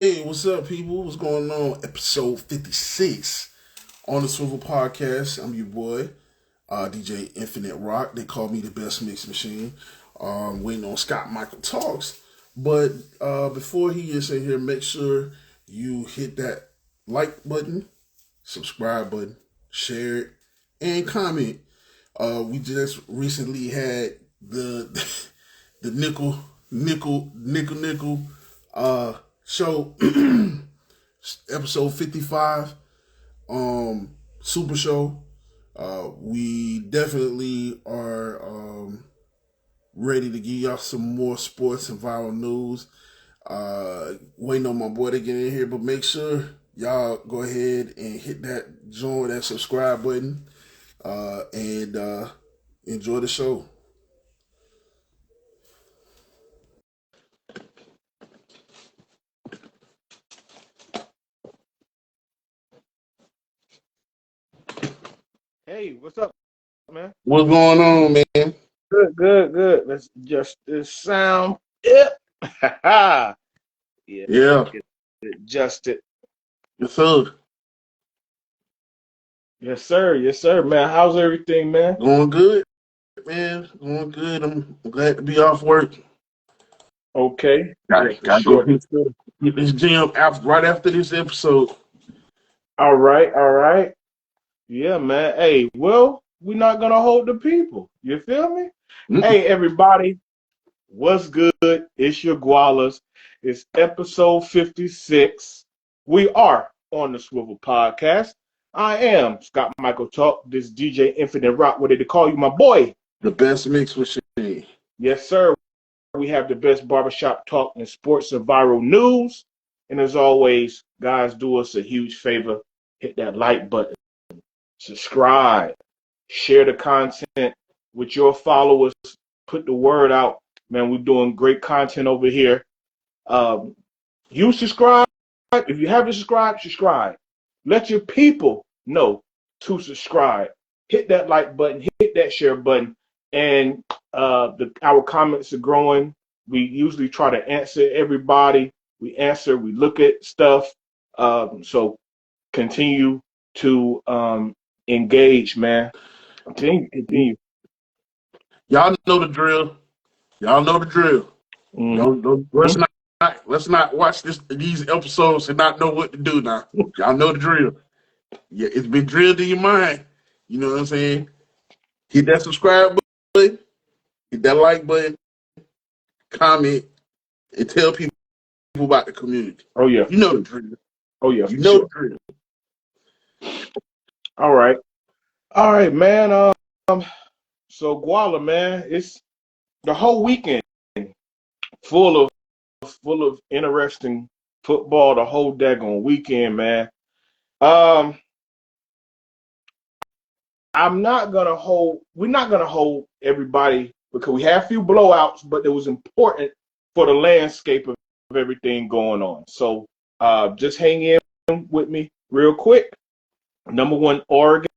Hey, what's up, people? What's going on? Episode 56 on the Swivel Podcast. I'm your boy, DJ Infinite Rock. They call me the best mix machine. Waiting on Scott Michael Talks. But before he gets in here, make sure you hit that like button, subscribe button, share it, and comment. We just recently had the the nickel show episode 55 super show. We definitely are ready to give y'all some more sports and viral news. Waiting on my boy to get in here, but make sure y'all go ahead and hit that join, that subscribe button, and enjoy the show. Hey, what's up, man? What's going on, man? Good. Let's adjust this sound. Yep. yeah, Yeah, get it adjusted. yes, sir. Yes, sir, man. How's everything, man? Going good, man. Going good. I'm glad to be off work. Okay. Yeah, for Gotta go sure. hit this gym right after this episode. All right. Yeah, man. Hey, well, we're not gonna hold the people. You feel me? Mm-mm. Hey, everybody, what's good? It's your Gualas. It's episode 56. We are on the Swivel Podcast. I am Scott Michael Talk, this DJ Infinite Rock. What did they call you, my boy? The best mix machine. Yes, sir. We have the best barbershop talk and sports and viral news. And as always, guys, do us a huge favor. Hit that like button, subscribe, share the content with your followers, put the word out. Man, we're doing great content over here. You subscribe. If you haven't subscribed, subscribe. Let your people know to subscribe. Hit that like button, hit that share button, and our comments are growing. We usually try to answer everybody. We answer, we look at stuff. So continue to engage, man. Continue. Y'all know the drill. Mm-hmm. Let's not watch these episodes and not know what to do now. Y'all know the drill. Yeah, it's been drilled in your mind. You know what I'm saying? Hit that subscribe button, hit that like button, comment, and tell people about the community. Oh yeah. You know the drill. Oh yeah. You For know sure. the drill. All right, man. So Guala, man, it's the whole weekend full of interesting football. The whole daggone weekend, man. Um, We're not gonna hold everybody because we had a few blowouts, but it was important for the landscape of everything going on. So, just hang in with me real quick. Number one, Oregon,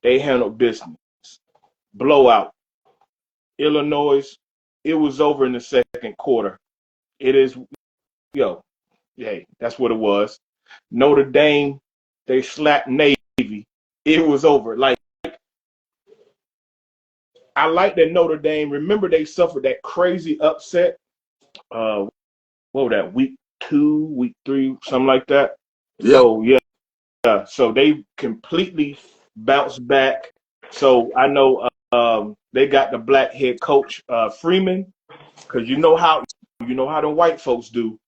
they handled business. Blowout. Illinois, it was over in the second quarter. It is, hey, that's what it was. Notre Dame, they slapped Navy. It was over. Like, I like that Notre Dame. Remember, they suffered that crazy upset. What was that, week 2, week 3, something like that? Yeah. So, yeah. So they completely bounced back. So I know they got the black head coach, Freeman, because you know how the white folks do.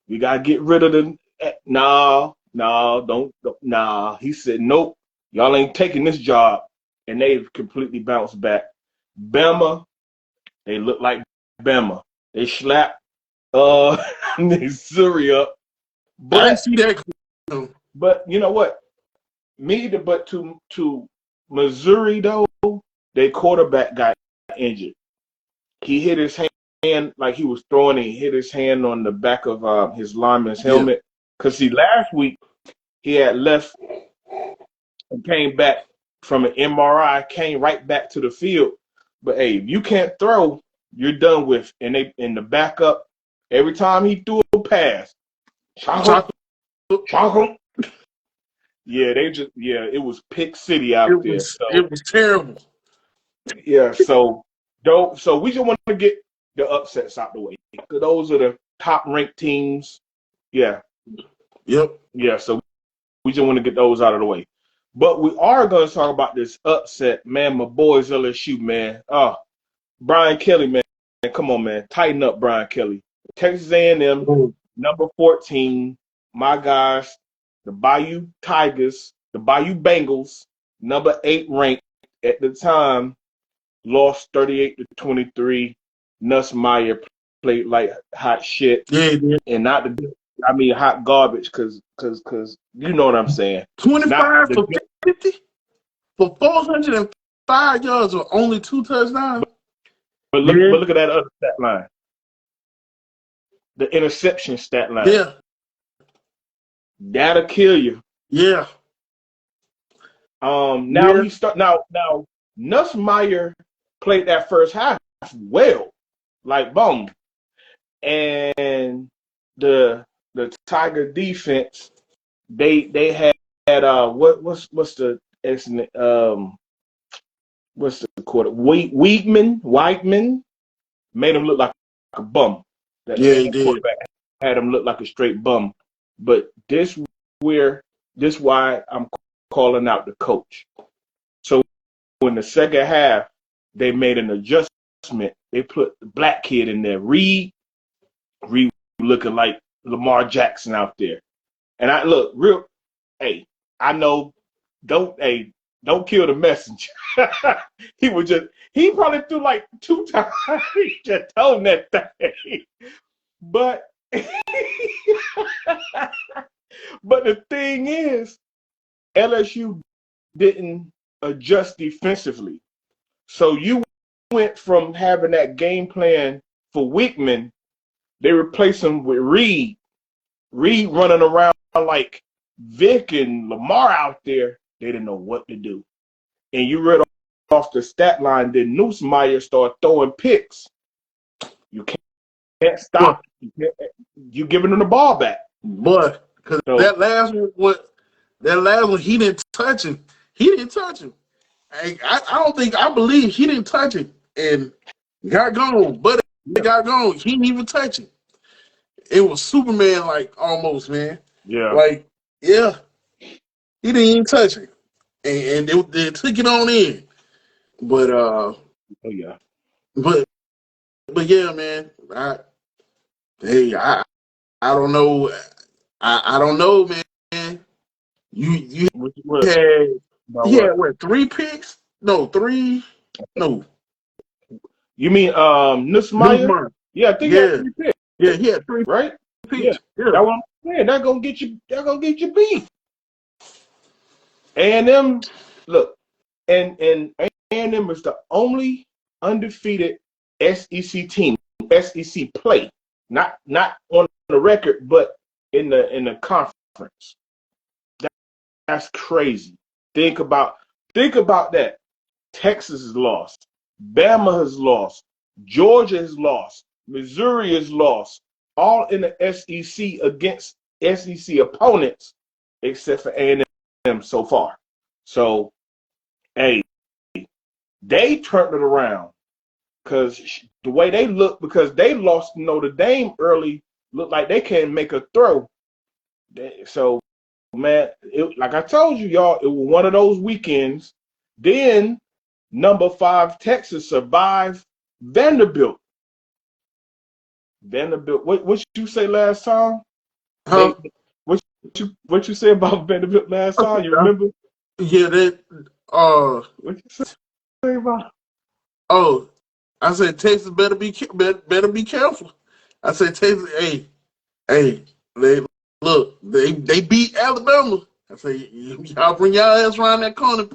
We gotta get rid of them. Nah, don't. Nah. He said, nope, y'all ain't taking this job, and they've completely bounced back. Bama, they look like Bama. They slapped Missouri up, I didn't see that. but you know what? To Missouri though, their quarterback got injured. He hit his hand like he was throwing. He hit his hand on the back of his lineman's helmet. Because last week he had left and came back from an MRI, came right back to the field. But hey, if you can't throw, you're done with. And the backup, every time he threw a pass, Chocolate. Chocolate. Chocolate. Yeah, it was Pick City out there. So It was terrible. yeah, so we just want to get the upsets out the way. Those are the top ranked teams. Yeah, Yep. yeah. So we just want to get those out of the way. But we are going to talk about this upset, man. My boys LSU, man. Brian Kelly, man. Come on, man. Tighten up, Brian Kelly. Texas A&M, number 14. My guys, the Bayou Tigers, the Bayou Bengals, number 8 ranked at the time, lost 38-23. Nussmeier played like hot shit, Yeah, and not the, I mean hot garbage, cause you know what I'm saying. 25 for 50 for 405 yards with only 2 touchdowns. But look at that other stat line, the interception stat line. Yeah. That'll kill you. Yeah. Now he start now Nussmeier played that first half well, like boom, and the Tiger defense they had what's the what's the quarter Whiteman made him look like a bum. He did. Quarterback had him look like a straight bum. But this why I'm calling out the coach. So in the second half, they made an adjustment. They put the black kid in there, Reed looking like Lamar Jackson out there. And I look I know don't kill the messenger. he probably threw like 2 times. He just told that thing. But but the thing is, LSU didn't adjust defensively. So you went from having that game plan for Wickman, they replaced him with Reed. Reed running around like Vic and Lamar out there. They didn't know what to do. And you read off the stat line, then Nussmeier started throwing picks. You can't stop. You giving them the ball back. But because that last one, he didn't touch him. I believe he didn't touch him and got gone. But it got gone. He didn't even touch him. It was Superman like almost, man. Yeah. Like, yeah. He didn't even touch him. And they took it on in. But But yeah, man. I don't know. I don't know, man. You had what, 3 picks? No, 3. No. You mean Nussmeier? Yeah, I think he had 3 picks. Yeah, he had 3 right? picks. Yeah. That's what I'm saying. That's gonna get you beef. A&M, look, and A&M is the only undefeated SEC team, SEC play, not on the record, but in the conference. That's crazy. Think about that. Texas has lost. Bama has lost. Georgia has lost. Missouri has lost. All in the SEC against SEC opponents, except for A&M so far. So, hey, they turned it around because the way they look, because they lost Notre Dame early, looked like they can't make a throw. So, man, like I told you, y'all, it was one of those weekends. Then, number 5 Texas survived Vanderbilt. What you say last time? Huh? What you say about Vanderbilt last time? You remember? Yeah, what you say about? Oh, I said Texas better be careful. I said Texas, hey, they beat Alabama. I say y'all bring y'all ass around that corner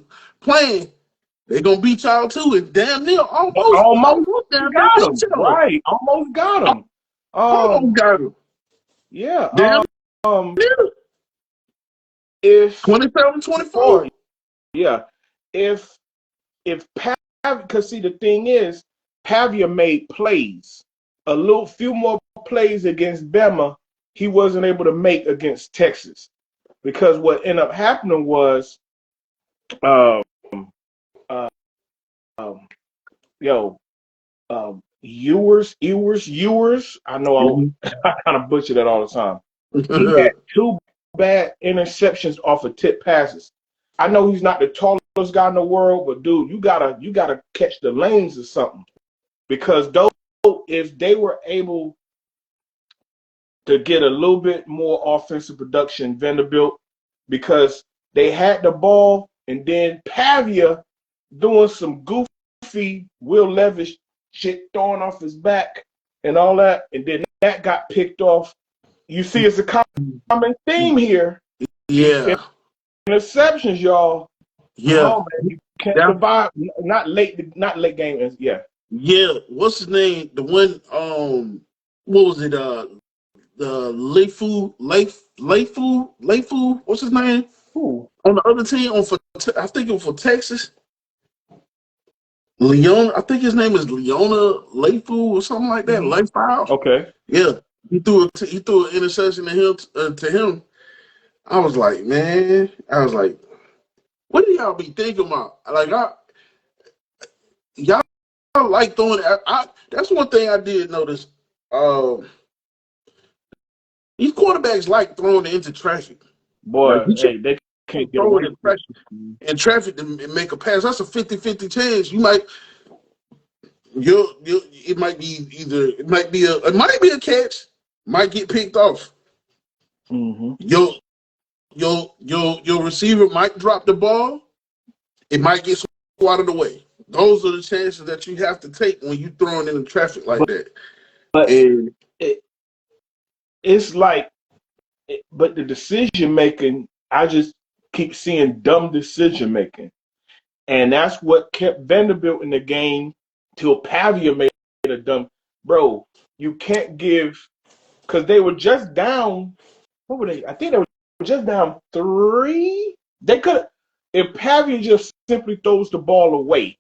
playing. They gonna beat y'all too, and damn near almost got them. Right, almost got them. Almost got them. Yeah. Damn. If 27-24. Yeah. If because see, the thing is, Pavia made plays, few more plays against Bama he wasn't able to make against Texas because what ended up happening was, um, uh, um, yo, Ewers. I know I kind of butcher that all the time. He had two bad interceptions off of tip passes. I know he's not the tallest guy in the world, but dude, you gotta catch the lanes or something because those if they were able to get a little bit more offensive production, Vanderbilt, because they had the ball and then Pavia doing some goofy Will Levis shit throwing off his back and all that, and then that got picked off. You see, it's a common theme here. Yeah. Interceptions, y'all. Yeah. Come on, man. You can't survive. Not late game. Yeah. Yeah. What's his name? The one, what was it? The Leifu. What's his name? Who? On the other team, I think it was for Texas. Leon, I think his name is Leona Leifu or something like that. Leifu. Okay. Yeah. He threw an interception to him. I was like, what do y'all be thinking about? Like, y'all like throwing. That's one thing I did notice. These quarterbacks like throwing it into traffic. Boy, like, hey, they can't get away with it. In traffic to make a pass. That's a 50-50 chance. You might. It might be a catch. Might get picked off. Mm-hmm. Your receiver might drop the ball. It might get out of the way. Those are the chances that you have to take when you throwing in the traffic like that. But it's like, but the decision making, I just keep seeing dumb decision making, and that's what kept Vanderbilt in the game till Pavia made a dumb. Bro, you can't give because they were just down. What were they? I think they were just down 3. They could if Pavia just simply throws the ball away,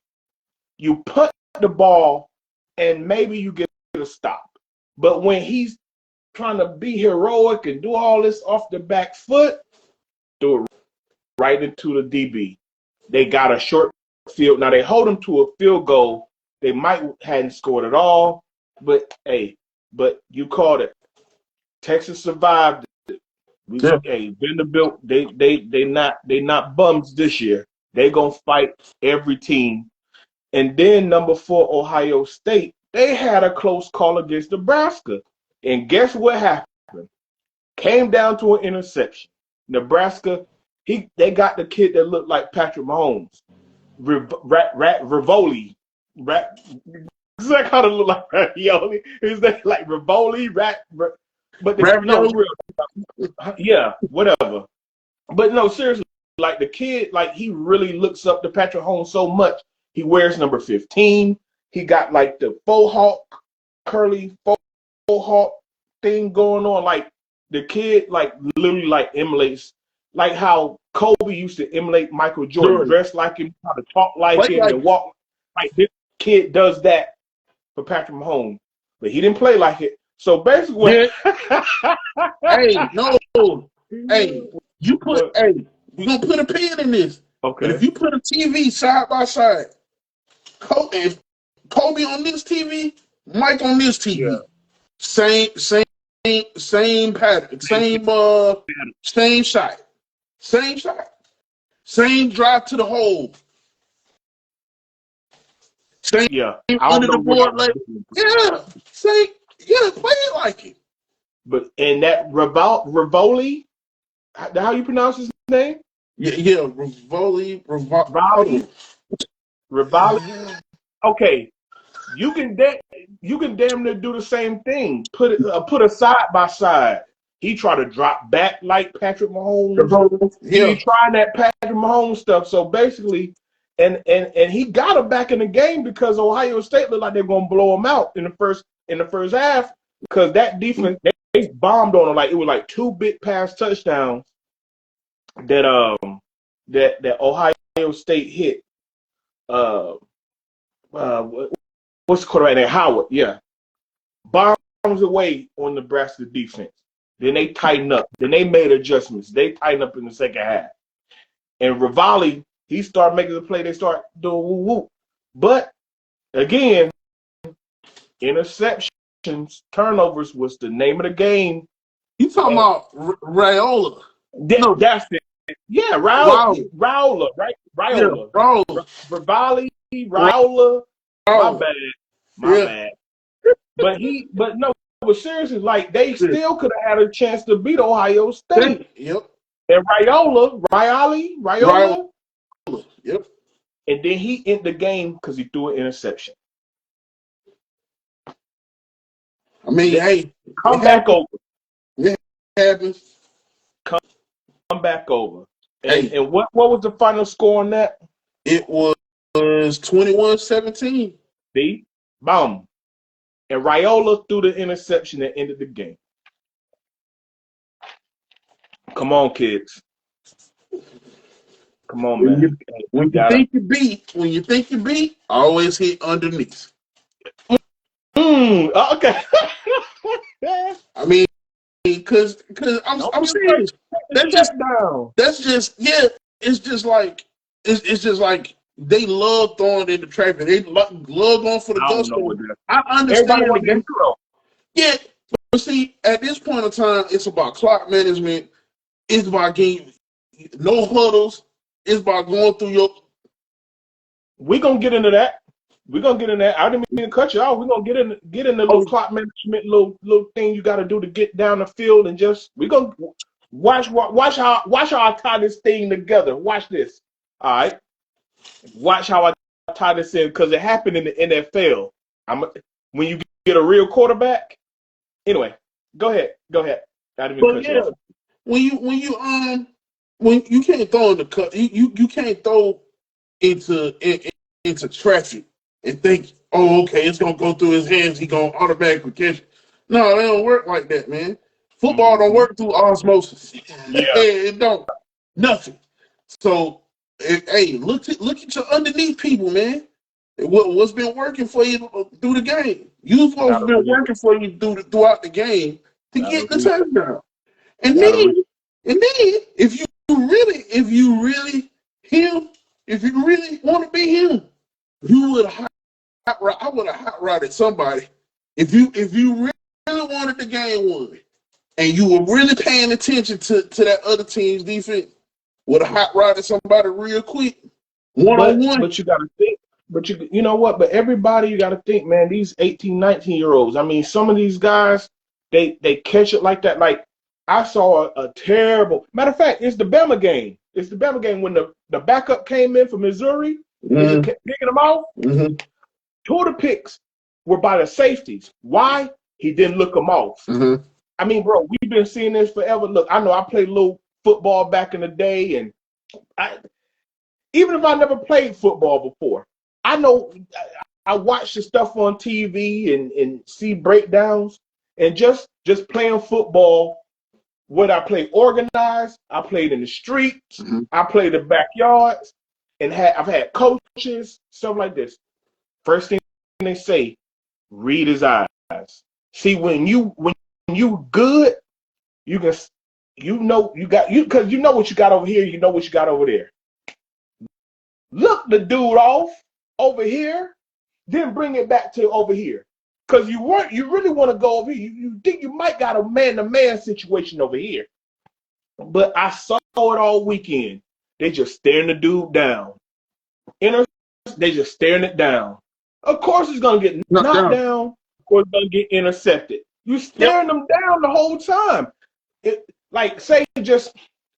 you put the ball and maybe you get a stop. But when he's trying to be heroic and do all this off the back foot, threw it right into the DB. They got a short field. Now they hold them to a field goal. They might hadn't scored at all, but hey, but you called it. Texas survived it. Hey, Vanderbilt, they not bums this year. They gonna fight every team. And then number 4, Ohio State, they had a close call against Nebraska. And guess what happened? Came down to an interception. Nebraska, they got the kid that looked like Patrick Mahomes. Rivoli. Does that kind of look like Ravioli? Is that like Rivoli? But no, real. Yeah, whatever. But no, seriously, like the kid, like he really looks up to Patrick Mahomes so much. He wears number 15. He got like the faux hawk, curly faux hawk thing going on. Like the kid, like literally like emulates, like how Kobe used to emulate Michael Jordan, dress like him, how to talk like him, and walk like this. Kid does that for Patrick Mahomes, but he didn't play like it. So basically, hey, we're gonna put a pin in this. Okay. But if you put a TV side by side, Kobe on this TV, Mike on this TV, same pattern, same shot, same drive to the hole. Under the board, like play it like it. But and that Rivoli, how you pronounce his name? Yeah, Rivoli. Okay, you can damn near do the same thing. Put a side by side. He tried to drop back like Patrick Mahomes. He tried that Patrick Mahomes stuff. So basically, and he got him back in the game because Ohio State looked like they're gonna blow him out in the first half because that defense they bombed on him. Like it was like 2 big pass touchdowns that Ohio State hit. What's the quarterback name? Howard, yeah. Bombs away on Nebraska defense. Then they tightened up. Then they made adjustments. They tightened up in the second half. And Rivali, he started making the play. They start doing woo-woo. But, again, interceptions, turnovers was the name of the game. You talking about Raiola? No, that's it. Yeah, Raiola, right? Raiola. Yeah, Rivali, Raiola. My bad. But seriously, like, they still could have had a chance to beat Ohio State. Yep. And Raiola. Yep. And then he ended the game because he threw an interception. I mean, hey, come back over. It happens. Come back over. And what was the final score on that? It was 21-17. See? Boom. And Raiola threw the interception that ended the game. Come on, kids. Come on, man. When you think you beat, always hit underneath. Okay. I mean, because I'm serious. That's just they love throwing in the traffic. They love going for the gusto. I understand the game. Yeah, but see, at this point in time, it's about clock management. It's about getting no huddles. It's about going through your. We're gonna get into that. I didn't mean to cut you off. We're gonna get in the little clock management little thing you gotta do to get down the field, and just we're gonna watch how I tie this thing together. Watch this. All right. Watch how I tie this in, because it happened in the NFL. When you get a real quarterback. Anyway, go ahead. I didn't mean to cut you off. When you can't throw in the cut, you can't throw into traffic and think, oh, okay, it's gonna go through his hands. He gonna automatically catch it. No, it don't work like that, man. Football don't work through osmosis. Yeah, it don't. Nothing. So, hey, look at your underneath people, man. What's been working for you through the game? Use what's been working for you throughout the game to get the touchdown. And then, if you really want to be him, I would have hot rodded somebody. If you really wanted the game won, and you were really paying attention to that other team's defense, would have hot rodded somebody real quick, one-on-one. But you got to think. But you know what? But everybody, you got to think, man. These 18, 19-year-olds. I mean, some of these guys, they catch it like that. Like, I saw a terrible. Matter of fact, it's the Bama game. It's the Bama game when the backup came in for Missouri, picking them off. Mm-hmm. 2 of the picks were by the safeties. Why? He didn't look them off. Mm-hmm. I mean, bro, we've been seeing this forever. Look, I know I played a little football back in the day, and even if I never played football before, I know I watch the stuff on TV and see breakdowns, and just playing football. Whether I played organized, I played in the streets, I played in the backyards, and I've had coaches, stuff like this. First thing they say, read his eyes. See, when you good, because you know what you got over here, you know what you got over there. Look the dude off over here, then bring it back to over here. Because you really want to go over here. You think you might got a man-to-man situation over here. But I saw it all weekend. They just staring the dude down. They just staring it down. Of course it's going to get knocked down. Of course it's going to get intercepted. You staring them down the whole time. Like, say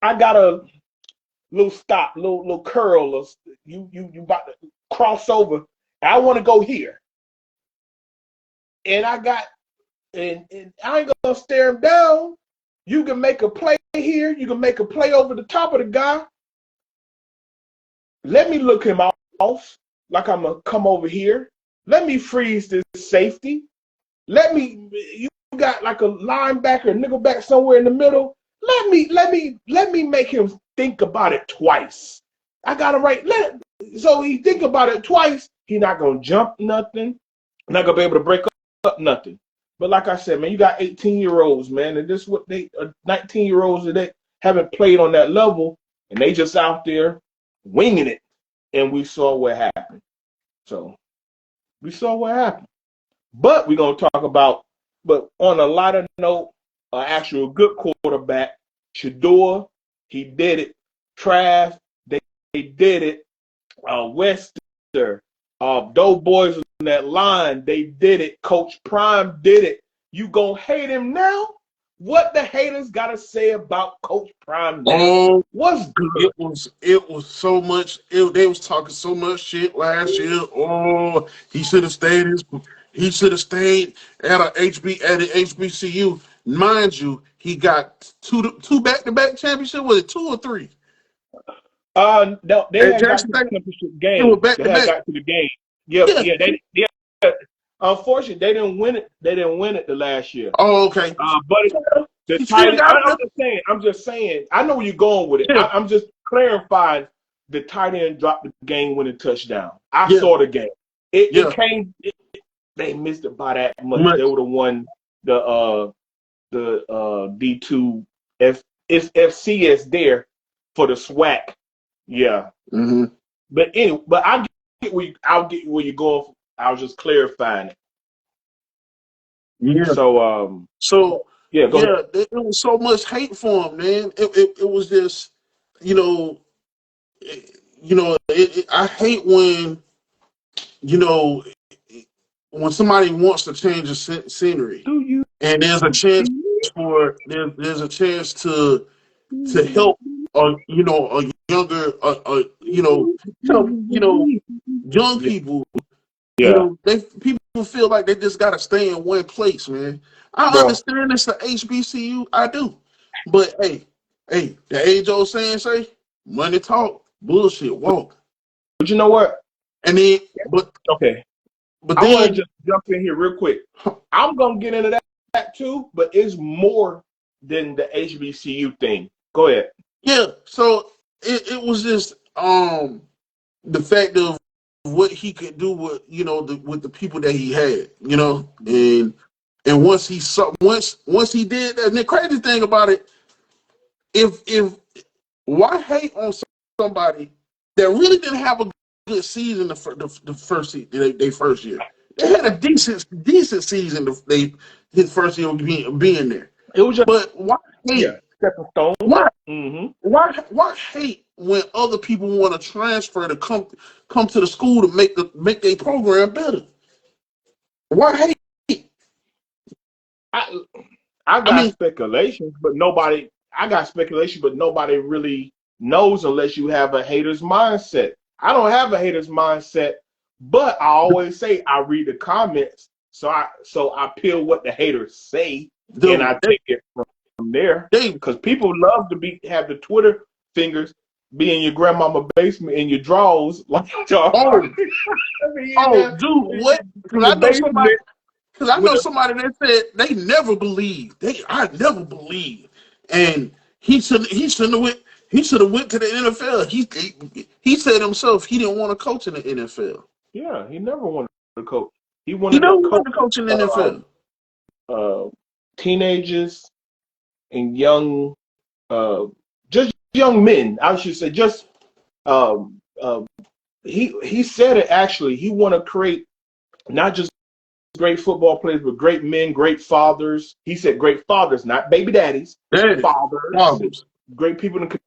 I got a little stop, little curl. Or you about to cross over. I want to go here. And I ain't gonna stare him down. You can make a play here. You can make a play over the top of the guy. Let me look him off like I'm gonna come over here. Let me freeze this safety. You got like a linebacker, nickelback somewhere in the middle. Let me make him think about it twice. I got him right. So he think about it twice. He's not gonna jump nothing. Not gonna be able to break up nothing. But like I said, man, you got 18-year-olds, man, and this is what they 19-year-olds that they haven't played on that level, and they just out there winging it, and we saw what happened. So we saw what happened. But we're gonna talk about, but on a lighter note, actual good quarterback, Shador, he did it. Trav, they did it. Wester, Doughboys on that line, they did it. Coach Prime did it. You gonna hate him now? What the haters gotta say about Coach Prime now? Oh, What's good? it was so much. They was talking so much shit last year. Oh, he should have stayed. He should have stayed at a HBCU. Mind you, he got two back-to-back championships. Was it 2 or 3? No, they At had got to Jackson the State, championship it was game. back They to had back. got to the game. Yep, Yeah. yeah, yeah. Unfortunately, they didn't win it. They didn't win it the last year. Oh, okay. But the He tight still end, got it. I'm just saying. I know where you're going with it. Yeah. I'm just clarifying. The tight end dropped the game-winning touchdown. I Yeah. saw the game. Yeah. It came. They missed it by that much. Much. They would have won the D2 FCS there for the SWAC. Yeah. Mm-hmm. But anyway, but I'll get where you're going. I was just clarifying it. Yeah. So yeah, go ahead. It was so much hate for him, man. It was just, you know, I hate when, you know, when somebody wants to change the scenery, and there's a chance there's a chance to help, a younger, help, young people. Yeah. People feel like they just gotta stay in one place, man. I understand it's a HBCU, I do, but hey, the age-old saying say, money talk, bullshit walk. But you know what? And then, okay. But I want to then, just jump in here real quick. I'm gonna get into that too, but it's more than the HBCU thing. Go ahead. Yeah. So it was just the fact of what he could do with with the people that he had, and once he he did that, and the crazy thing about it, if why hate on somebody that really didn't have a good season the first year? They had a decent season. His first year being there. It was just, but why hate? Yeah, stepping stone. Why? Mm-hmm. Why hate when other people want to transfer to come to the school to make their program better? Why hate? I got speculation, but nobody really knows unless you have a hater's mindset. I don't have a hater's mindset, but I always say I read the comments, so I peel what the haters say, and I take it from there. Because people love to have the Twitter fingers be in your grandmama basement in your drawers like y'all. Dude, what? Because I know somebody that said they never believed. I never believed, and he should have went. He should have went to the NFL. He said himself he didn't want to coach in the NFL. Yeah, he never wanted to coach. He wanted to coach in the NFL. Teenagers and young, just young men. I should say, just he said it actually. He want to create not just great football players, but great men, great fathers. He said great fathers, not baby daddies. Fathers. Great people in the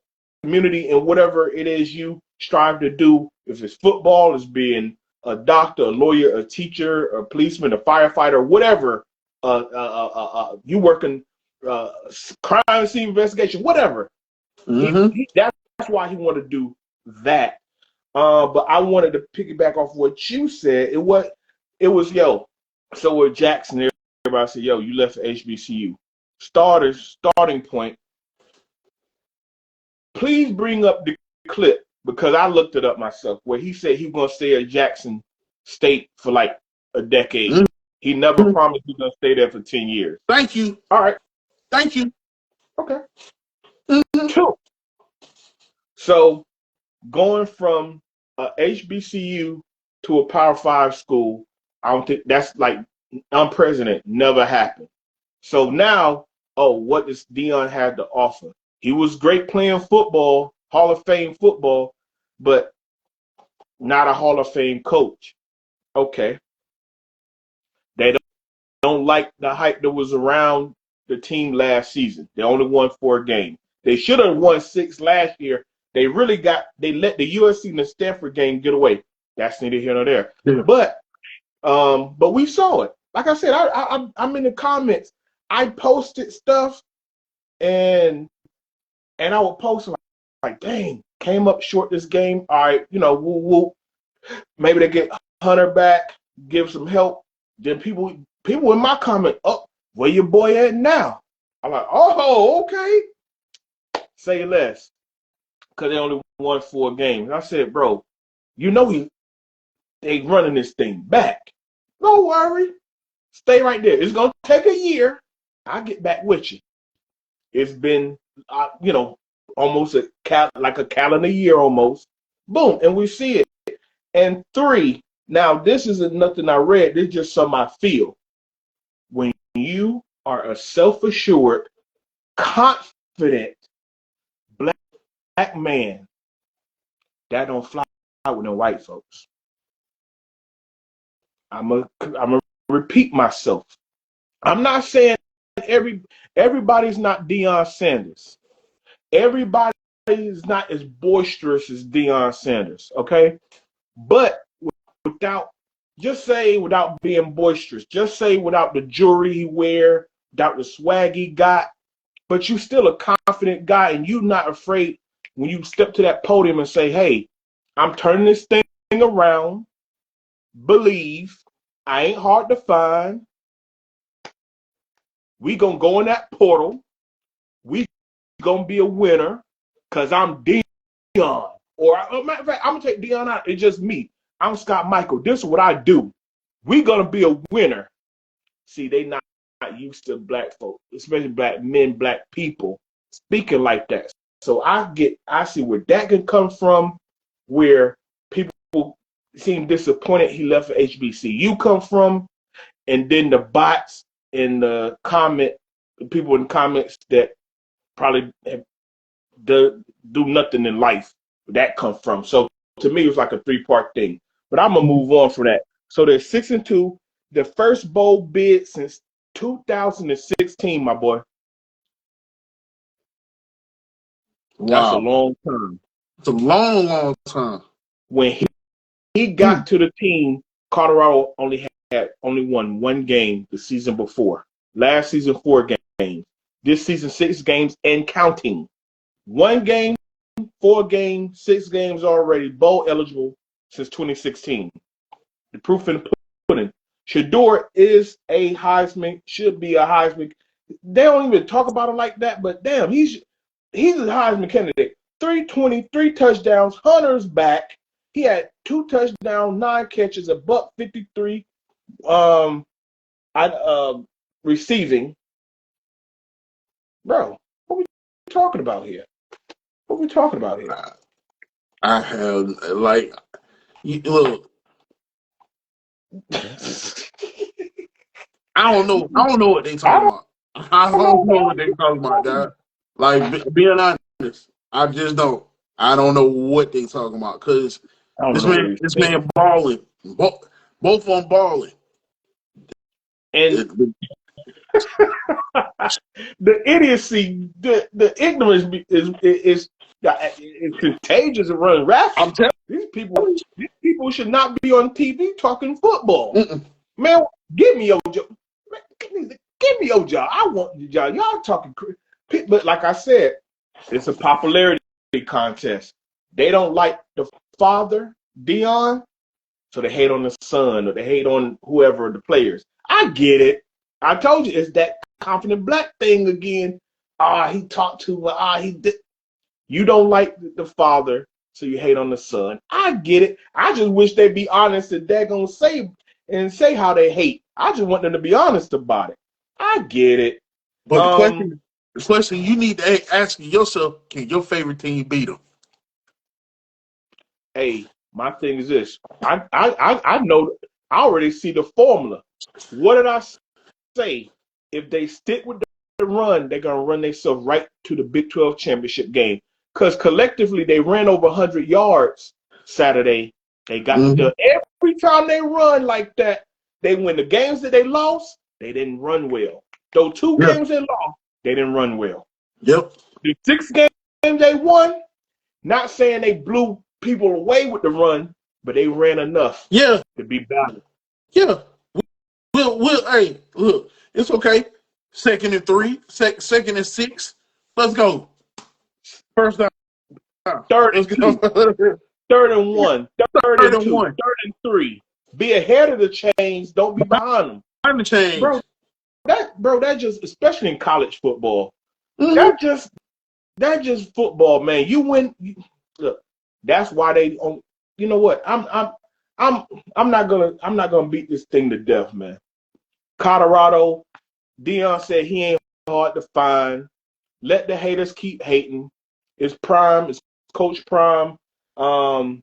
community, and whatever it is you strive to do. If it's football, it's being a doctor, a lawyer, a teacher, a policeman, a firefighter, whatever. You working crime scene investigation, whatever. Mm-hmm. That's why he wanted to do that. But I wanted to piggyback off what you said. It was So with Jackson, everybody said, yo, you left for HBCU. Starting point. Please bring up the clip, because I looked it up myself, where he said he was going to stay at Jackson State for like a decade. Mm-hmm. He never promised he was going to stay there for 10 years. Thank you. All right. Thank you. Okay. Mm-hmm. Cool. So going from a HBCU to a Power 5 school, I don't think that's like I'm president. Never happened. So now, what does Deion have to offer? He was great playing football, Hall of Fame football, but not a Hall of Fame coach. Okay. They don't like the hype that was around the team last season. They only won 4 games. They should have won 6 last year. They let the USC and the Stanford game get away. That's neither here nor there. Yeah. But we saw it. Like I said, I'm in the comments. I posted stuff and I would post like, dang, came up short this game. All right, woo. Maybe they get Hunter back, give some help. Then people in my comment, where your boy at now? I'm like, oh, okay. Say less. Because they only won 4 games. I said, bro, they running this thing back. Don't worry. Stay right there. It's going to take a year. I'll get back with you. It's been, almost like a calendar year almost. Boom. And we see it. And 3, now this isn't nothing I read. This is just something I feel. When you are a self-assured, confident black man, that don't fly with no white folks. I'm gonna repeat myself. I'm not saying everybody's not Deion Sanders. Everybody is not as boisterous as Deion Sanders, okay? But without being boisterous, just say without the jewelry he wear, without the swag he got, but you still a confident guy and you not afraid when you step to that podium and say, hey, I'm turning this thing around. Believe, I ain't hard to find. We gonna go in that portal. We gonna be a winner because I'm Deion. Or, matter of fact, I'm gonna take Deion out. It's just me. I'm Scott Michael. This is what I do. We gonna be a winner. See, they not used to black folk, especially black men, black people speaking like that. So I see where that can come from, where people seem disappointed he left for HBCU come from, and then the bots in the people in the comments that probably do nothing in life, that come from. So to me, it was like a 3-part thing. But I'm gonna move on from that. So they're 6-2, the first bowl bid since 2016, my boy. Wow. That's a long time. It's a long, long time. When he got to the team, Colorado only won 1 game the season before. Last season, 4 games. This season, 6 games and counting. 1 game, 4 games, 6 games already bowl eligible since 2016. The proof in the pudding. Shador is a Heisman, should be a Heisman. They don't even talk about him like that, but damn, he's a Heisman candidate. 3 touchdowns. Hunter's back. He had 2 touchdowns, 9 catches, a $153 receiving. Bro, what we talking about here? What we talking about here? I have look. I don't know what they talking about. I don't know what they talking about, guys. Like, being honest, I just don't. I don't know what they talking about because this man balling, both of them balling, and the idiocy, the ignorance is contagious and runs rapid. I'm telling you, these people should not be on TV talking football. Man, give me your job. Give me your job. I want your job. Y'all talking, but like I said, it's a popularity contest. They don't like the father, Deion, so they hate on the son or they hate on whoever the players. I get it. I told you it's that confident black thing again. He talked too much. He did. You don't like the father, so you hate on the son. I get it. I just wish they'd be honest and they're gonna say how they hate. I just want them to be honest about it. I get it. But the question you need to ask yourself: can your favorite team beat them? Hey, my thing is this. I I already see the formula. What did I say? If they stick with the run, they're going to run themselves right to the Big 12 championship game. Because collectively, they ran over 100 yards Saturday. They got every time they run like that, they win. The games that they lost, they didn't run well. Those 2 games they lost, they didn't run well. Yep. The 6 games they won, not saying they blew people away with the run, but they ran enough to be valid. Yeah. Hey, look, it's okay. 2nd and 3, 2nd and 6. Let's go. First down. 3rd and 2. 3rd and 1. 3rd and 2. 3rd and 3. Be ahead of the chains. Don't be behind them. Behind the chains. That just, especially in college football, that just football, man. You win. Look, that's why they. You know what? I'm not gonna beat this thing to death, man. Colorado, Deion said he ain't hard to find. Let the haters keep hating. It's Prime. It's Coach Prime. I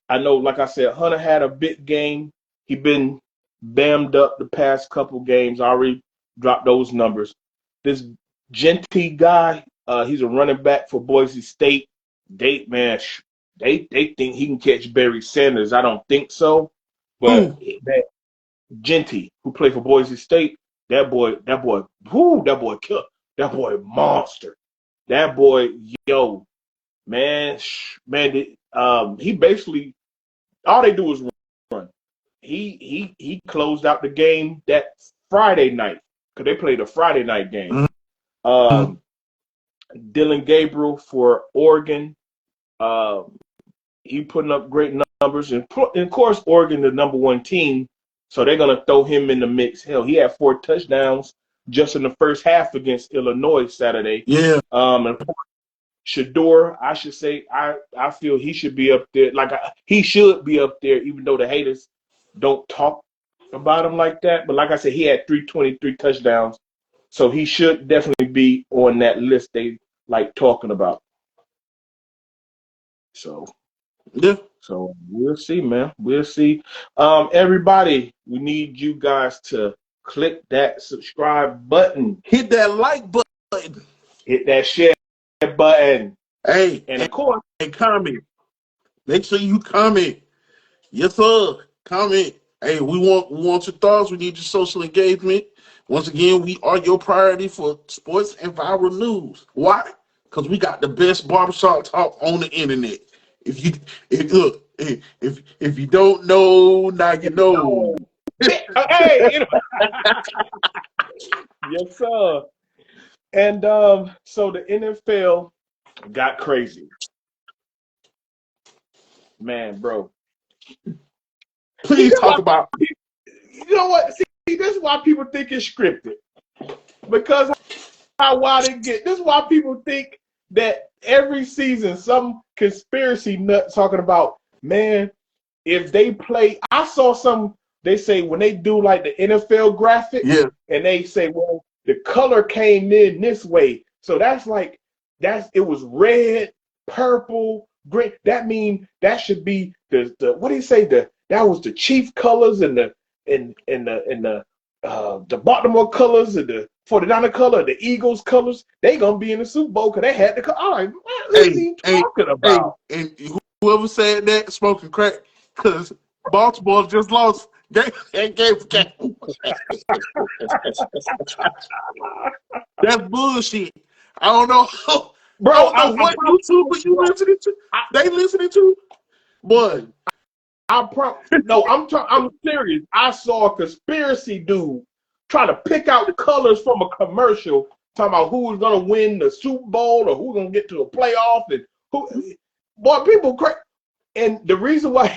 know, like I said, Hunter had a big game. He been bammed up the past couple games. I already dropped those numbers. This Genty guy, he's a running back for Boise State. They think he can catch Barry Sanders. I don't think so. But that Genty, who played for Boise State, that boy killed. That boy monster. That boy, he basically, all they do is run. He closed out the game that Friday night because they played a Friday night game. Dylan Gabriel for Oregon. He putting up great numbers, and of course Oregon the number 1 team, so they're gonna throw him in the mix. Hell, he had 4 touchdowns just in the first half against Illinois Saturday. Yeah. And Shador, I should say, I feel he should be up there. He should be up there, even though the haters don't talk about him like that. But like I said, he had 323 touchdowns, so he should definitely be on that list they like talking about. So we'll see, man. We'll see. Everybody, we need you guys to click that subscribe button. Hit that like button. Hit that share button. Hey, and of course, comment. Make sure you comment. Yes, sir. Comment. Hey, we want your thoughts. We need your social engagement. Once again, we are your priority for sports and viral news. Why? Because we got the best barbershop talk on the internet. If you don't know, now you know. Hey, yes, sir. And so the NFL got crazy, man, bro. Please talk about. You know what? See, this is why people think it's scripted. Because how wild it get. This is why people think that every season some conspiracy nut talking about, man, if they play. I saw they say when they do like the NFL graphic, and they say, well, the color came in this way. So it was red, purple, green. That mean that should be the what do you say? That was the chief colors and the Baltimore colors and the 49er color, the Eagles colors. They gonna be in the Super Bowl because they had the color. I'm like, what is he talking about? And whoever said that smoking crack, because Baltimore just lost. That's bullshit. I don't know. Bro, I don't know what YouTuber you listening to. They listening to? Boy. I'm serious. I saw a conspiracy dude trying to pick out colors from a commercial, talking about who's gonna win the Super Bowl or who's gonna get to the playoff, and people crazy. And the reason why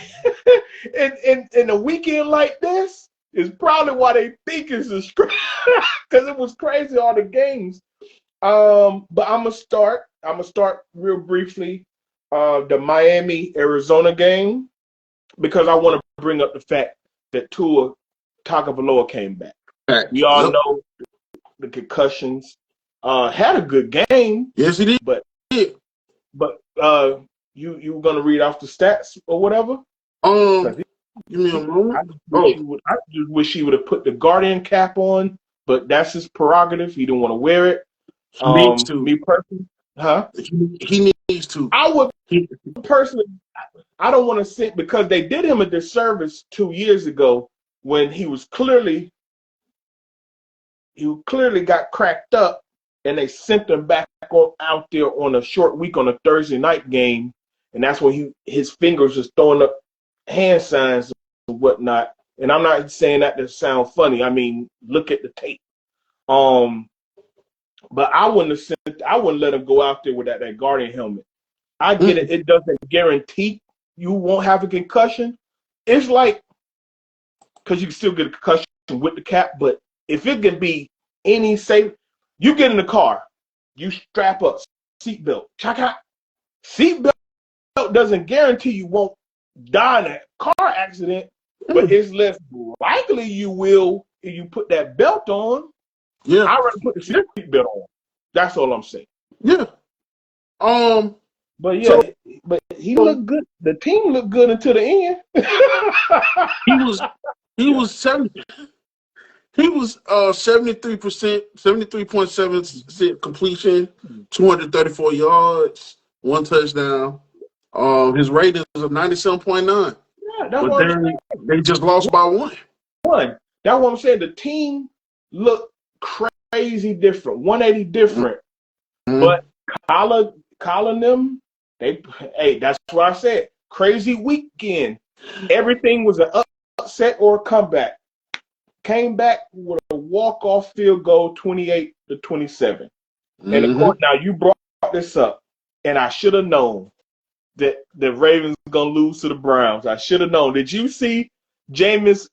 in a weekend like this is probably why they think it's a script, because it was crazy all the games. But I'm gonna start real briefly the Miami Arizona game, because I want to bring up the fact that Tua Tagovailoa came back. We all know the concussions. Had a good game. Yes, he did. But you were gonna read off the stats or whatever? Give me a moment. I just wish he would have put the Guardian cap on, but that's his prerogative. He didn't want to wear it. He needs to. Me personally, huh? He needs to. I would personally. I don't want to sit because they did him a disservice 2 years ago when he clearly got cracked up, and they sent him back out there on a short week on a Thursday night game, and that's when his fingers was throwing up hand signs and whatnot. And I'm not saying that to sound funny. I mean, look at the tape. But I wouldn't let him go out there with that Guardian helmet. I get it. It doesn't guarantee you won't have a concussion. It's like, because you can still get a concussion with the cap, but if it can be any safe, you get in the car, you strap up, seatbelt, seatbelt doesn't guarantee you won't die in a car accident, but it's less likely you will if you put that belt on. Yeah, I'd rather put the seatbelt on. That's all I'm saying. Yeah. But yeah, but he looked good. The team looked good until the end. He was 73%, 73.7% completion, 234 yards, 1 touchdown. His rating is of 97.9. Yeah, that's but what then they just lost by 1. That's what I'm saying. The team looked crazy different, 180 different. Mm-hmm. But calling them, that's what I said. Crazy weekend. Everything was an upset or a comeback. Came back with a walk-off field goal, 28-27. Mm-hmm. And of course, now you brought this up, and I should have known that the Ravens were gonna lose to the Browns. I should have known. Did you see Jameis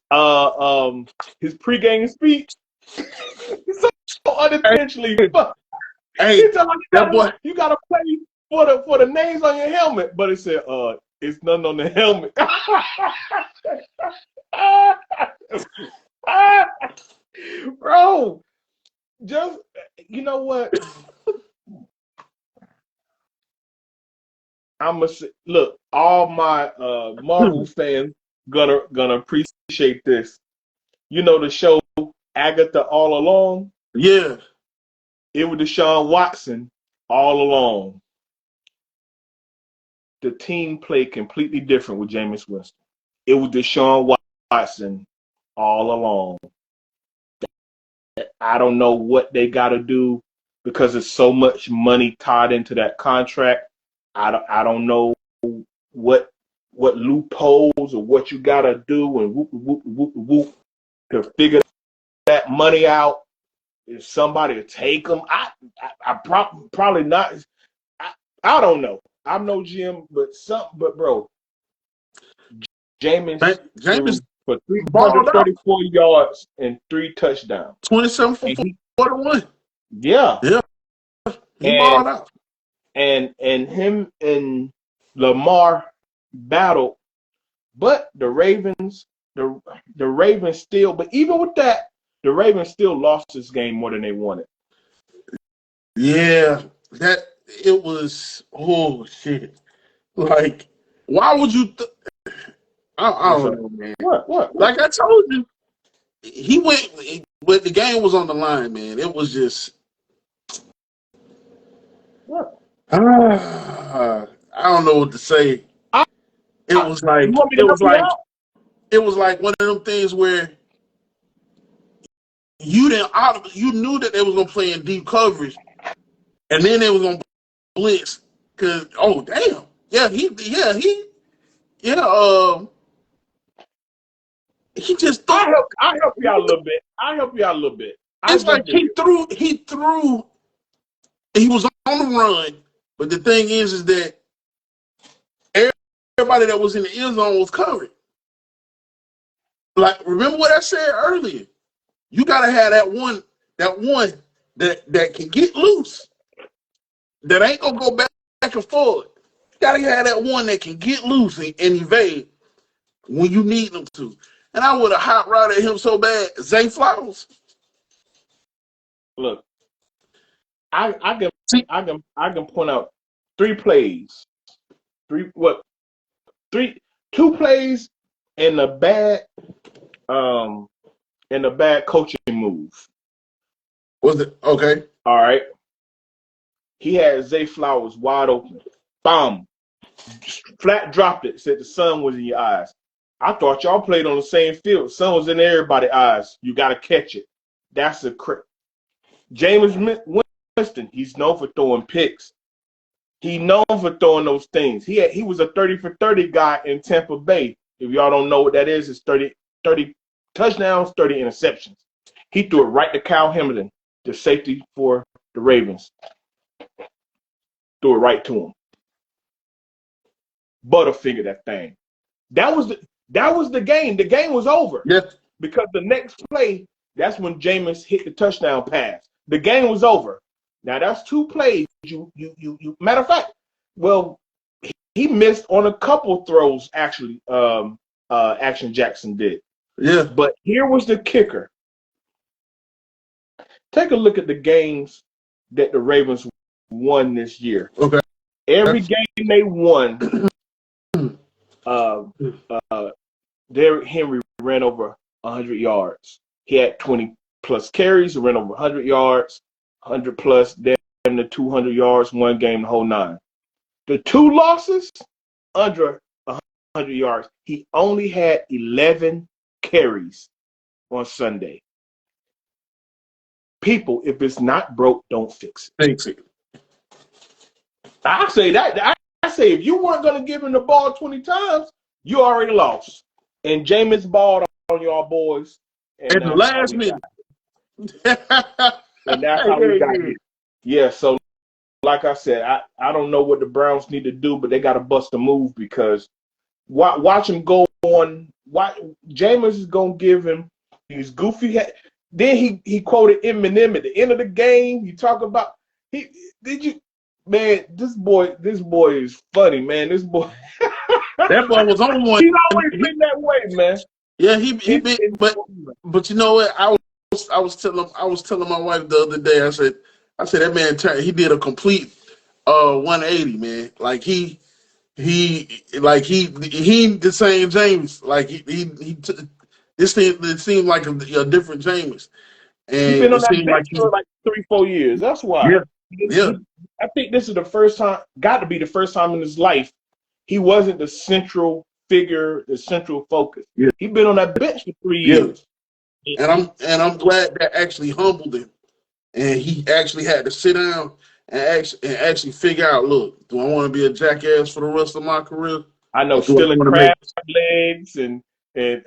his pregame speech? So unintentionally. Hey, that boy, you gotta play for the names on your helmet, but it said it's nothing on the helmet. Bro, just you know what? I'm gonna look. All my Marvel fans gonna appreciate this. You know the show Agatha All Along? Yeah. It was Deshaun Watson all along. The team played completely different with Jameis Winston. It was Deshaun Watson all along. I don't know what they got to do because there's so much money tied into that contract. I don't know what loopholes or what you got to do and whoop to figure that money out. If somebody will take them, I probably not. I don't know. I'm no GM, but bro, Jameis for 334 yards and 3 touchdowns. 27 for 41. Yeah. Yeah. He balled out. And him and Lamar battled, but the Ravens still, but even with that, the Ravens still lost this game more than they wanted. Yeah, it was, oh shit. Like, why would you I don't know, man. What? Like I told you, he went when the game was on the line, man. It was just what? I don't know what to say. It was like one of them things where you knew that they was gonna play in deep coverage, and then they was gonna blitz. Cause he just threw. I help you out a little bit. It's like he threw. He was on the run, but the thing is that everybody that was in the end zone was covered. Like, remember what I said earlier? You gotta have that one that can get loose. That ain't gonna go back and forth. You gotta have that one that can get loose and evade when you need them to. And I would have hot rodded him so bad. Zay Flowers. Look, I can point out 3 plays. 2 plays in a bad coaching move. Was it okay? All right. He had Zay Flowers wide open. Bomb. Flat dropped it. Said the sun was in your eyes. I thought y'all played on the same field. Sun was in everybody's eyes. You got to catch it. That's a Jameis Winston, he's known for throwing picks. He's known for throwing those things. He was a 30 for 30 guy in Tampa Bay. If y'all don't know what that is, it's 30 touchdowns, 30 interceptions. He threw it right to Kyle Hamilton, the safety for the Ravens. Threw it right to him. Butterfinger that thing. That was the game. The game was over. Yes. Because the next play, that's when Jameis hit the touchdown pass. The game was over. Now that's two plays. You matter of fact, well, he missed on a couple throws actually. Action Jackson did. Yeah. But here was the kicker. Take a look at the games that the Ravens won this year. Okay. Every game they won, Derrick Henry ran over 100 yards. He had 20 plus carries, ran over 100 yards, 100 plus, damn to 200 yards, one game, the whole nine. The two losses, under 100 yards. He only had 11 carries on Sunday. People, if it's not broke, don't fix it. Fix it. I say that. I say if you weren't going to give him the ball 20 times, you already lost. And Jameis balled on y'all boys. At the last minute. And that's how we got here. Yeah, so like I said, I don't know what the Browns need to do, but they got to bust a move because watch him go on. Jameis is going to give him these goofy. Then he quoted Eminem at the end of the game. He talk about man, this boy is funny, man. This boy. That boy was on one. He's always been that way, man. Yeah, he been, but you know what? I was telling my wife the other day. I said that man he did a complete 180, man. Like he the same James. Like it seemed like a different James. And he's been on that bench for like 3-4 years. That's why. Yeah. I think this is the first time, got to be the first time in his life, he wasn't the central figure, the central focus. Yeah. He's been on that bench for 3 years. And I'm glad that actually humbled him. And he actually had to sit down and actually figure out, look, do I want to be a jackass for the rest of my career? I know, stealing crab legs and I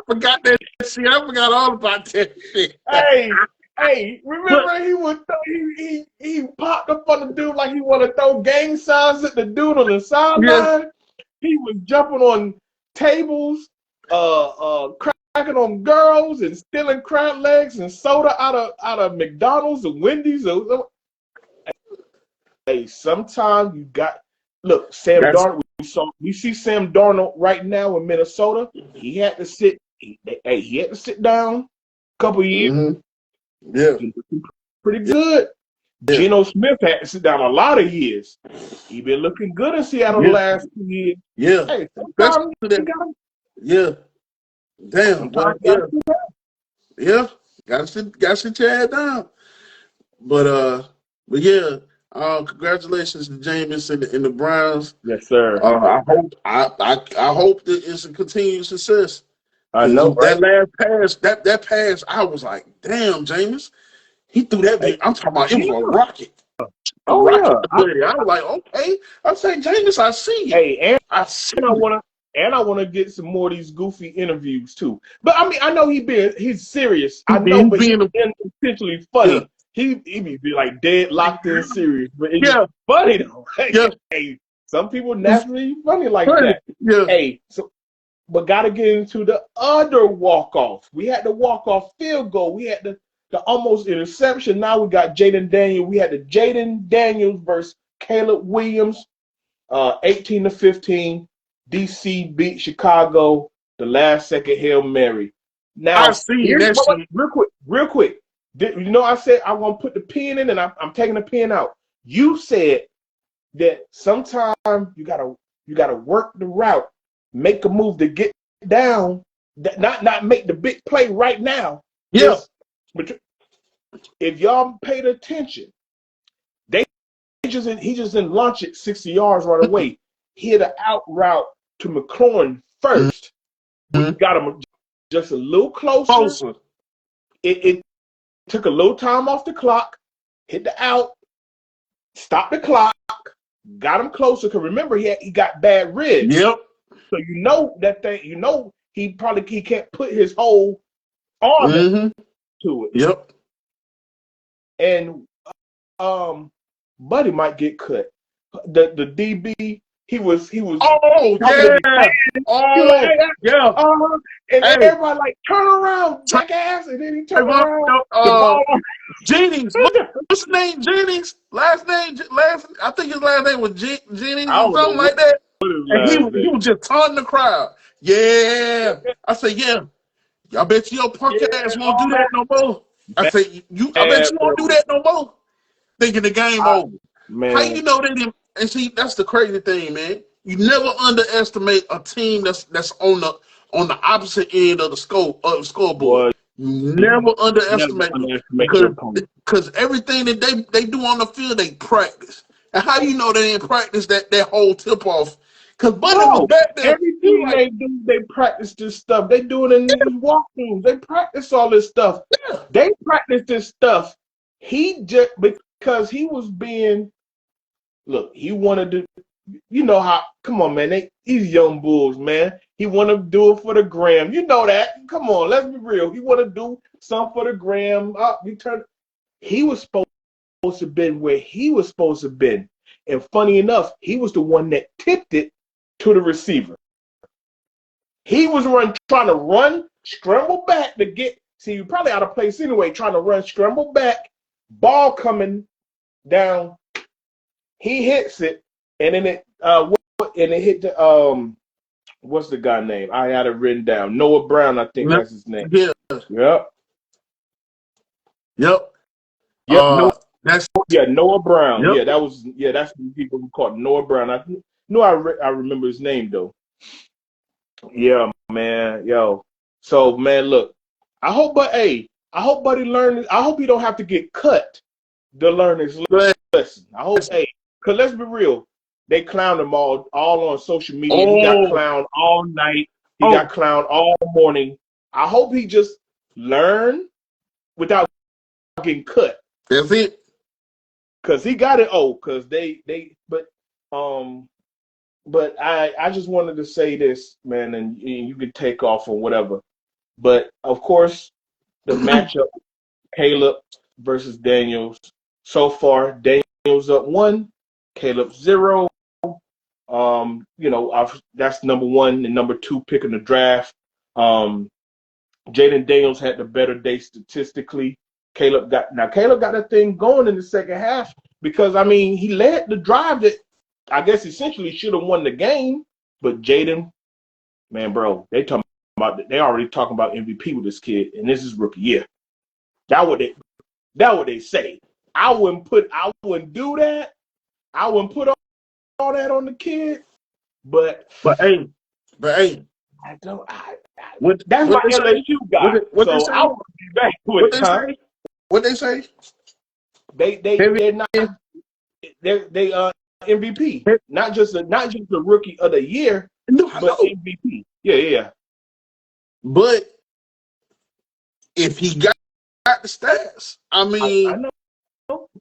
forgot that shit. I forgot all about that shit. Hey, remember he popped up on the dude like he wanted to throw gang signs at the dude on the sideline. Yeah. He was jumping on tables, cracking on girls and stealing crab legs and soda out of McDonald's and Wendy's. Hey, sometimes you got look, Sam Darnold. We see Sam Darnold right now in Minnesota. He had to sit. He had to sit down a couple of years. Mm-hmm. Yeah, pretty good. Yeah. Geno Smith had to sit down a lot of years. He been looking good in Seattle the last 2 years. Yeah, hey, yeah. Damn. Yeah. Got to sit your head down. But yeah. Congratulations to Jameis and the Browns. Yes, sir. I hope that it's a continued success. I know that last pass. That pass, I was like, damn, Jameis. He threw that. Hey, I'm talking about it was a rocket. I was like, okay. I say, Jameis, I see you. Hey, and I see. And I want to get some more of these goofy interviews too. But I mean, I know he's serious. I know, but he's intentionally funny. Yeah. He be like dead locked in serious, but it's funny though. Hey, some people naturally funny like that. Yeah. Hey, but gotta get into the other walk-off. We had the walk-off field goal. We had the almost interception. Now we got Jaden Daniels. We had the Jaden Daniels versus Caleb Williams, 18-15. DC beat Chicago. The last second Hail Mary. Now, I see that. Real quick. You know, I said I want to put the pin in, and I'm taking the pin out. You said that sometimes you gotta You got to work the route, make a move to get down, not make the big play right now. Yeah. But if y'all paid attention, he just didn't launch it 60 yards right away. He hit an out route to McLaurin first, which got him just a little closer. It took a little time off the clock, hit the out, stopped the clock, got him closer. Because remember, he got bad ribs. Yep. So he can't put his whole arm to it. Yep. And Buddy might get cut. The DB, he was. Oh yeah. And everybody like turn around, jackass, and then he turned around. Jennings, what's his name? Jennings. I think his last name was Jennings or something like that. And he was just taunting the crowd. Yeah. I said, yeah. I bet your punk ass won't do that no more. I said, I bet you won't do that no more. Thinking the game over. Man. How you know they didn't? And see, that's the crazy thing, man. You never underestimate a team that's on the opposite end of the scoreboard. You never underestimate because everything that they do on the field, they practice. And how you know they didn't practice that whole tip off? Because Buddy was back there. Everything they do, they practice this stuff. They do it in these walkthroughs. They practice all this stuff. Yeah. They practice this stuff. He just because he was being. Look, he wanted to, you know how, come on, man, these young bulls, man. He want to do it for the gram. You know that. Come on, let's be real. He want to do something for the gram. He was supposed to be where he was supposed to be. And funny enough, he was the one that tipped it to the receiver. He was trying to run, scramble back to get, see, you probably out of place anyway, trying to run, scramble back, ball coming down. He hits it, and then it hit the what's the guy name? I had it written down. Noah Brown, I think that's his name. Yeah. Yep. Noah Brown. Yep. That's the people who called Noah Brown. I knew I remember his name though. Yeah, man. Yo. So man, look. I hope Buddy learned. I hope he don't have to get cut to learn his lesson. I hope because let's be real, they clowned him all on social media. He got clowned all night. He got clowned all morning. I hope he just learned without getting cut. That's it. Because he got it. But I just wanted to say this, man, and you can take off or whatever. But of course, the matchup, Caleb versus Daniels. So far, Daniels up 1. Caleb 0. That's number 1 and number 2 pick in the draft. Jaden Daniels had the better day statistically. Caleb got that thing going in the second half because he led the drive that I guess essentially should have won the game. But Jaden, man, bro, they already talking about MVP with this kid, and this is rookie year. That what they say. I wouldn't do that. I wouldn't put all that on the kid, but hey, I don't. That's my LSU guy. So I would be back to it. What they say? They're not. They MVP, not just the rookie of the year, but MVP. Yeah. But if he got the stats, I know.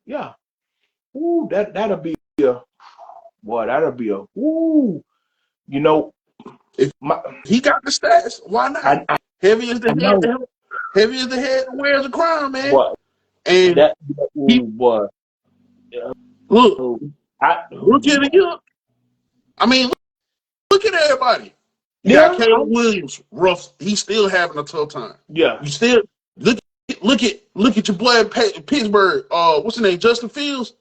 Yeah. Ooh, that'll be if he got the stats, why not? Heavy as the head wears a crown, man. What? And look, rookie of the year. Look at everybody. You got Caleb Williams, rough. He's still having a tough time. Yeah. You still look at your boy Pittsburgh. What's his name? Justin Fields.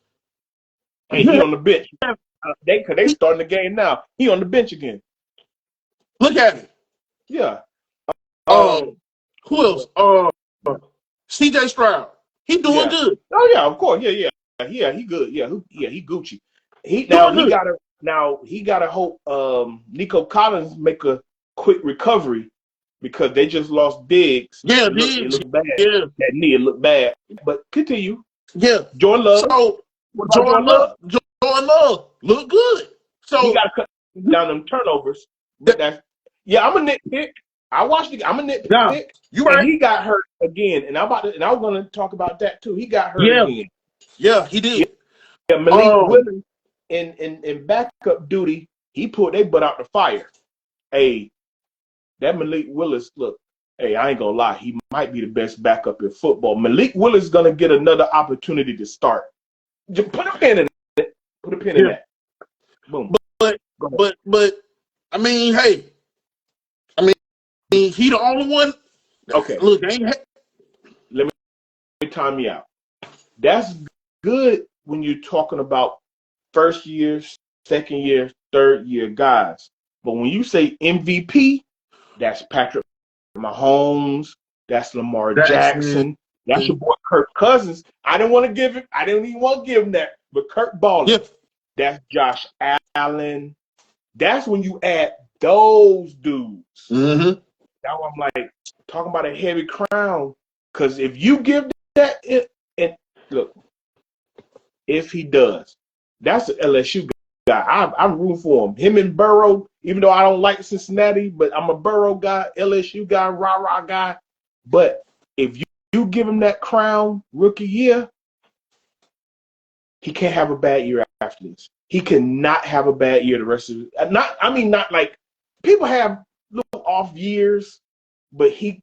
Hey, he on the bench. They starting the game now. He on the bench again. Look at him. Yeah. Who else? C.J. Stroud. He doing good. Oh yeah, of course. Yeah. He good. Yeah, he Gucci. He got Now he got to hope Nico Collins make a quick recovery because they just lost Diggs. Yeah, It looked bad. Yeah, That knee, it looked bad. But continue. yeah. Jordan Love. So What about Jordan Love? Jordan Love look good. So he got to cut down them turnovers. But that's I'm a nitpick. I watched it. I'm a nitpick. Yeah, you and right. he got hurt again. And I was going to talk about that too. He got hurt again. Yeah, he did. Yeah, Malik Willis in backup duty, he pulled their butt out the fire. Hey, that Malik Willis, look, hey, I ain't gonna lie, he might be the best backup in football. Malik Willis is gonna get another opportunity to start. Just put a pin in it. Put a pin in that. Boom. But I mean, hey, he the only one. Okay. Look, let me time you out. That's good when you're talking about first year, second year, third year guys. But when you say MVP, that's Patrick Mahomes, that's Lamar Jackson, that's your boy Kirk Cousins. I didn't even want to give him that, but Kirk Ballin, that's Josh Allen. That's when you add those dudes. Mm-hmm. Now I'm like talking about a heavy crown, because if you give that, and look, if he does, that's an LSU guy. I'm rooting for him. Him and Burrow, even though I don't like Cincinnati, but I'm a Burrow guy, LSU guy, rah-rah guy. But if you give him that crown rookie year, he can't have a bad year after this. He cannot have a bad year the rest of it. Not like people have little off years, but he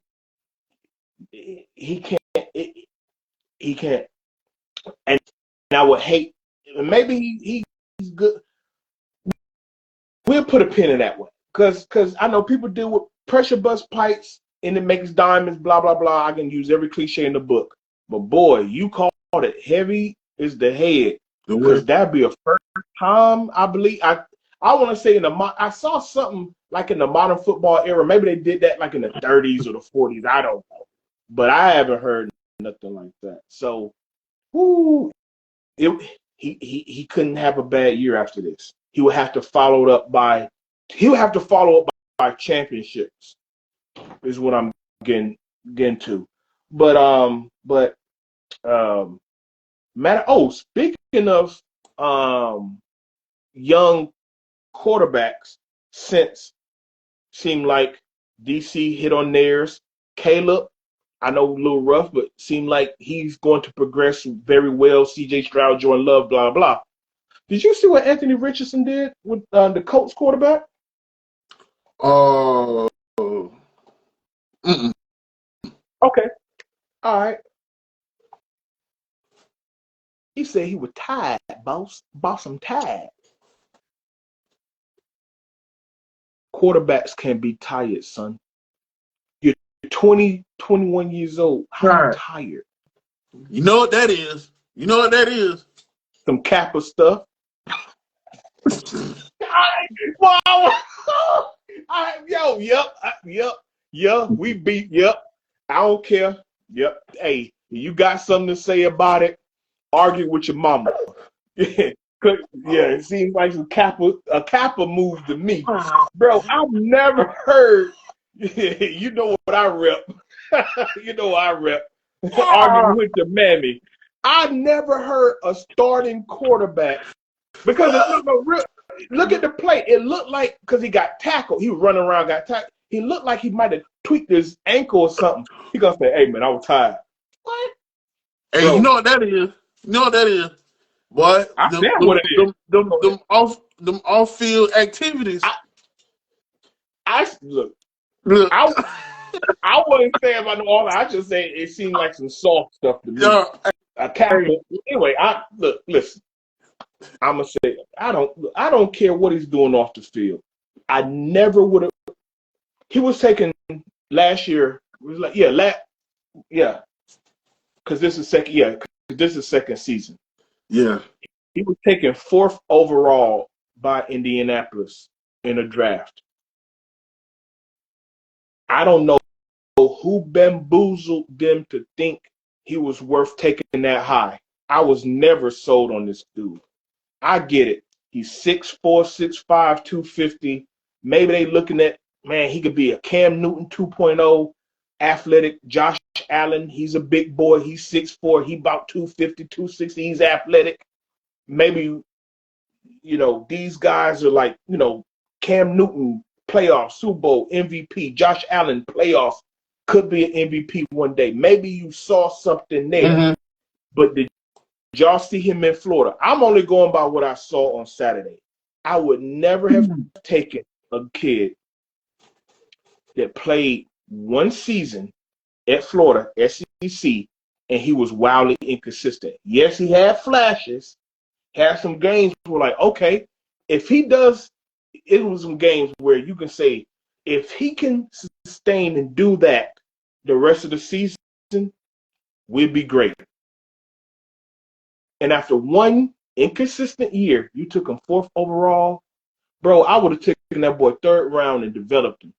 can't. He can't. And I would hate. Maybe he's good. We'll put a pin in that one, because I know people deal with pressure bust pipes and it makes diamonds. Blah blah blah. I can use every cliche in the book, but boy, you called it heavy is the head, because that'd be a first time, I believe. I want to say I saw something like in the modern football era. Maybe they did that like in the 30s or the 40s. I don't know, but I haven't heard nothing like that. So, he couldn't have a bad year after this. He would have to follow it up by championships. Is what I'm getting to. But matter. Oh, speaking of young quarterbacks, since seemed like DC hit on theirs. Caleb, I know a little rough, but seemed like he's going to progress very well. CJ Stroud, Jordan Love, blah blah. Did you see what Anthony Richardson did with the Colts quarterback? Okay, all right. He said he was tired, boss. Boss, I'm tired. Quarterbacks can be tired, son. You're 20, 21 years old. How tired? You know what that is. Some Kappa stuff. We beat. Yep. I don't care. Yep. Hey, you got something to say about it? Argue with your mama. Yeah, it seems like a Kappa move to me, bro. I've never heard. You know what I rep. Arguing with your mammy. I never heard a starting quarterback, because look at the play. It looked like, because he got tackled. He was running around, got tackled. He looked like he might have tweaked his ankle or something. He gonna say, "Hey man, I was tired." What? Hey, bro, you know what that is? What? Them off-field activities. Look. I wouldn't say about all that. I just say it seemed like some soft stuff to me. Anyway, listen. I'm gonna say I don't care what he's doing off the field. I never would have. He was taken last year. It was like because this is second. Yeah, this is second season. Yeah, he was taken 4th overall by Indianapolis in a draft. I don't know who bamboozled them to think he was worth taking that high. I was never sold on this dude. I get it. He's 6'4", 6'5", 250. Maybe they looking at, man, he could be a Cam Newton 2.0, athletic. Josh Allen, he's a big boy. He's 6'4", he about 250, 260. He's athletic. Maybe, these guys are like, Cam Newton, playoff, Super Bowl, MVP. Josh Allen, playoff, could be an MVP one day. Maybe you saw something there. Mm-hmm. But did y'all see him in Florida? I'm only going by what I saw on Saturday. I would never have taken a kid that played one season at Florida, SEC, and he was wildly inconsistent. Yes, he had flashes, had some games where like, okay, if he does, it was some games where you can say, if he can sustain and do that the rest of the season, we'd be great. And after one inconsistent year, you took him 4th overall. Bro, I would have taken that boy 3rd round and developed him.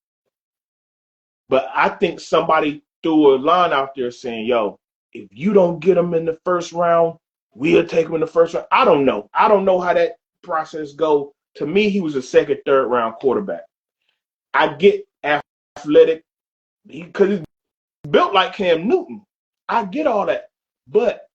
But I think somebody threw a line out there saying, yo, if you don't get him in the 1st round, we'll take him in the 1st round. I don't know. I don't know how that process go. To me, he was a 2nd, 3rd round quarterback. I get athletic because he's built like Cam Newton. I get all that. But,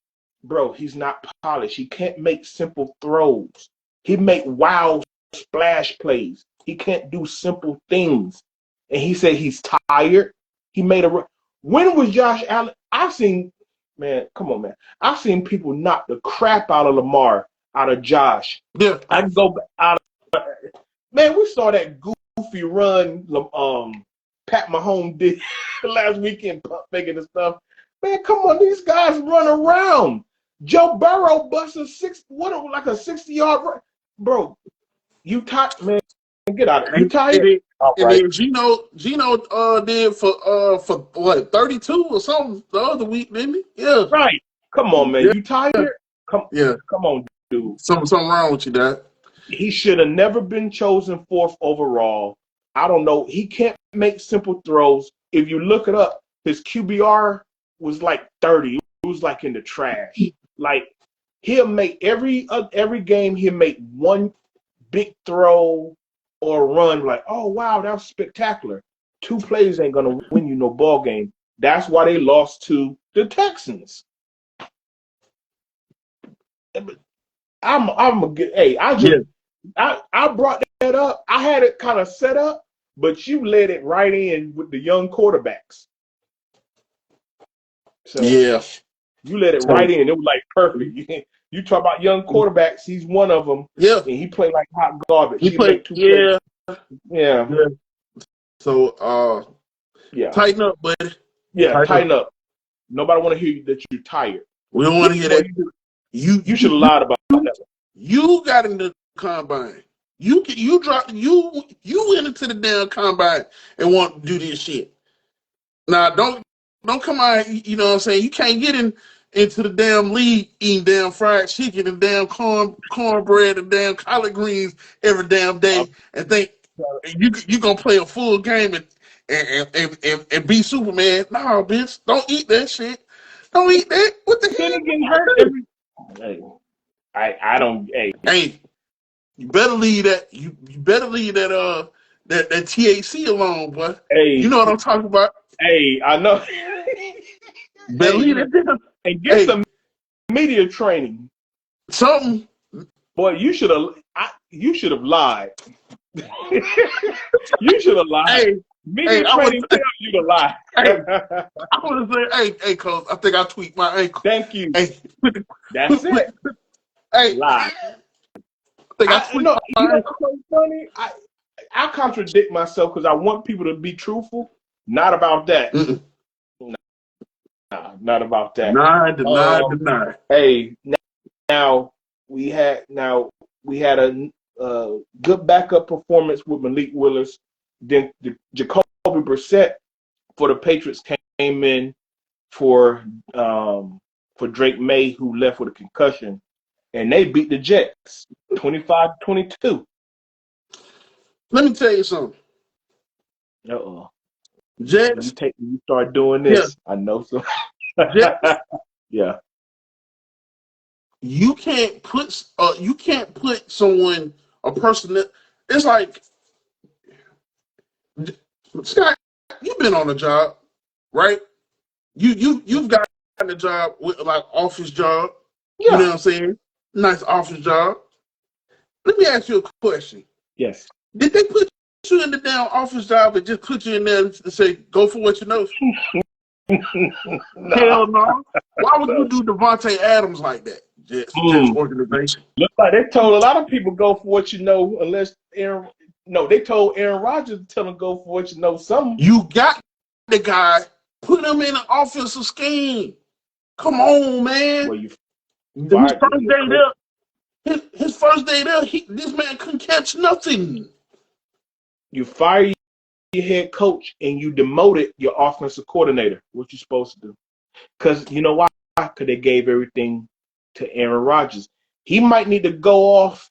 bro, he's not polished. He can't make simple throws. He make wild splash plays. He can't do simple things. And he said he's tired. He made a. When was Josh Allen? I've seen people knock the crap out of Lamar, out of Josh. Yeah. I can go out of. Man, we saw that goofy run Pat Mahomes did last weekend, pump faking and stuff. Man, come on, these guys run around. Joe Burrow busted like a 60-yard run. Bro, you tired, man. Get out of it. You tired? And then Gino did for what, 32 or something the other week, didn't he? Yeah. Right. Come on, man. Yeah. You tired? Come on, dude. Something wrong with you, Dad. He should have never been chosen 4th overall. I don't know. He can't make simple throws. If you look it up, his QBR was like 30. It was like in the trash. Like, he'll make every game, he'll make one big throw or run like, oh, wow, that was spectacular. 2 plays ain't going to win you no ball game. That's why they lost to the Texans. I brought that up. I had it kind of set up, but you let it right in with the young quarterbacks. So yeah. You let it right in. It was like perfect. You talk about young quarterbacks. He's one of them. Yeah. And he played like hot garbage. He played 2 plays. Yeah. So, tighten up, buddy. Yeah, tighten up. Nobody want to hear you that you're tired. We don't want to hear that. You should have lied about that. You got in the combine. You went into the damn combine and want to do this shit. Now, don't come out, you know what I'm saying? You can't get into the damn league eating damn fried chicken and damn cornbread and damn collard greens every damn day and think you gonna play a full game and be Superman. No, bitch, don't eat that shit. Don't eat that. What the hell? Getting hurt I don't. Hey, you better leave that. You better leave that that THC alone, boy. Hey, you know what I'm talking about. Hey, I know. Better leave it down. And get some media training. Something. Boy, you should have. You should have lied. You should have lied. Hey, media training tells you to lie. I want to say, hey, Coach, I think I tweaked my ankle. Thank you. Hey, that's it. Hey, lie. I think I tweaked my ankle. So funny. I contradict myself because I want people to be truthful. Not about that. Nah, not about that. Deny. Hey, now we had a good backup performance with Malik Willis. Then Jacoby Brissett for the Patriots came in for Drake May, who left with a concussion, and they beat the Jets 25-22. Let me tell you something. Jets. You start doing this. Yeah. I know so. Jets. Yeah. you can't put someone, a person that, it's like, Scott, you've been on a job, right? You've gotten a job with like office job. You know Yeah. what I'm saying? Nice office job. Let me ask you a question. Yes. Did they put you in the damn office job and just put you in there and say, go for what you know? Nah. Hell no. Why would you do Devontae Adams like that? Just organization. Look like they told a lot of people go for what you know, unless Aaron. No, they told Aaron Rodgers to tell him go for what you know. Some. You got the guy, put him in an offensive scheme. Come on, man. Well, you His fired first your day coach. there, his first day there, this man couldn't catch nothing. You fire your head coach and you demoted your offensive coordinator. What you supposed to do? Because you know why? Because they gave everything to Aaron Rodgers. He might need to go off,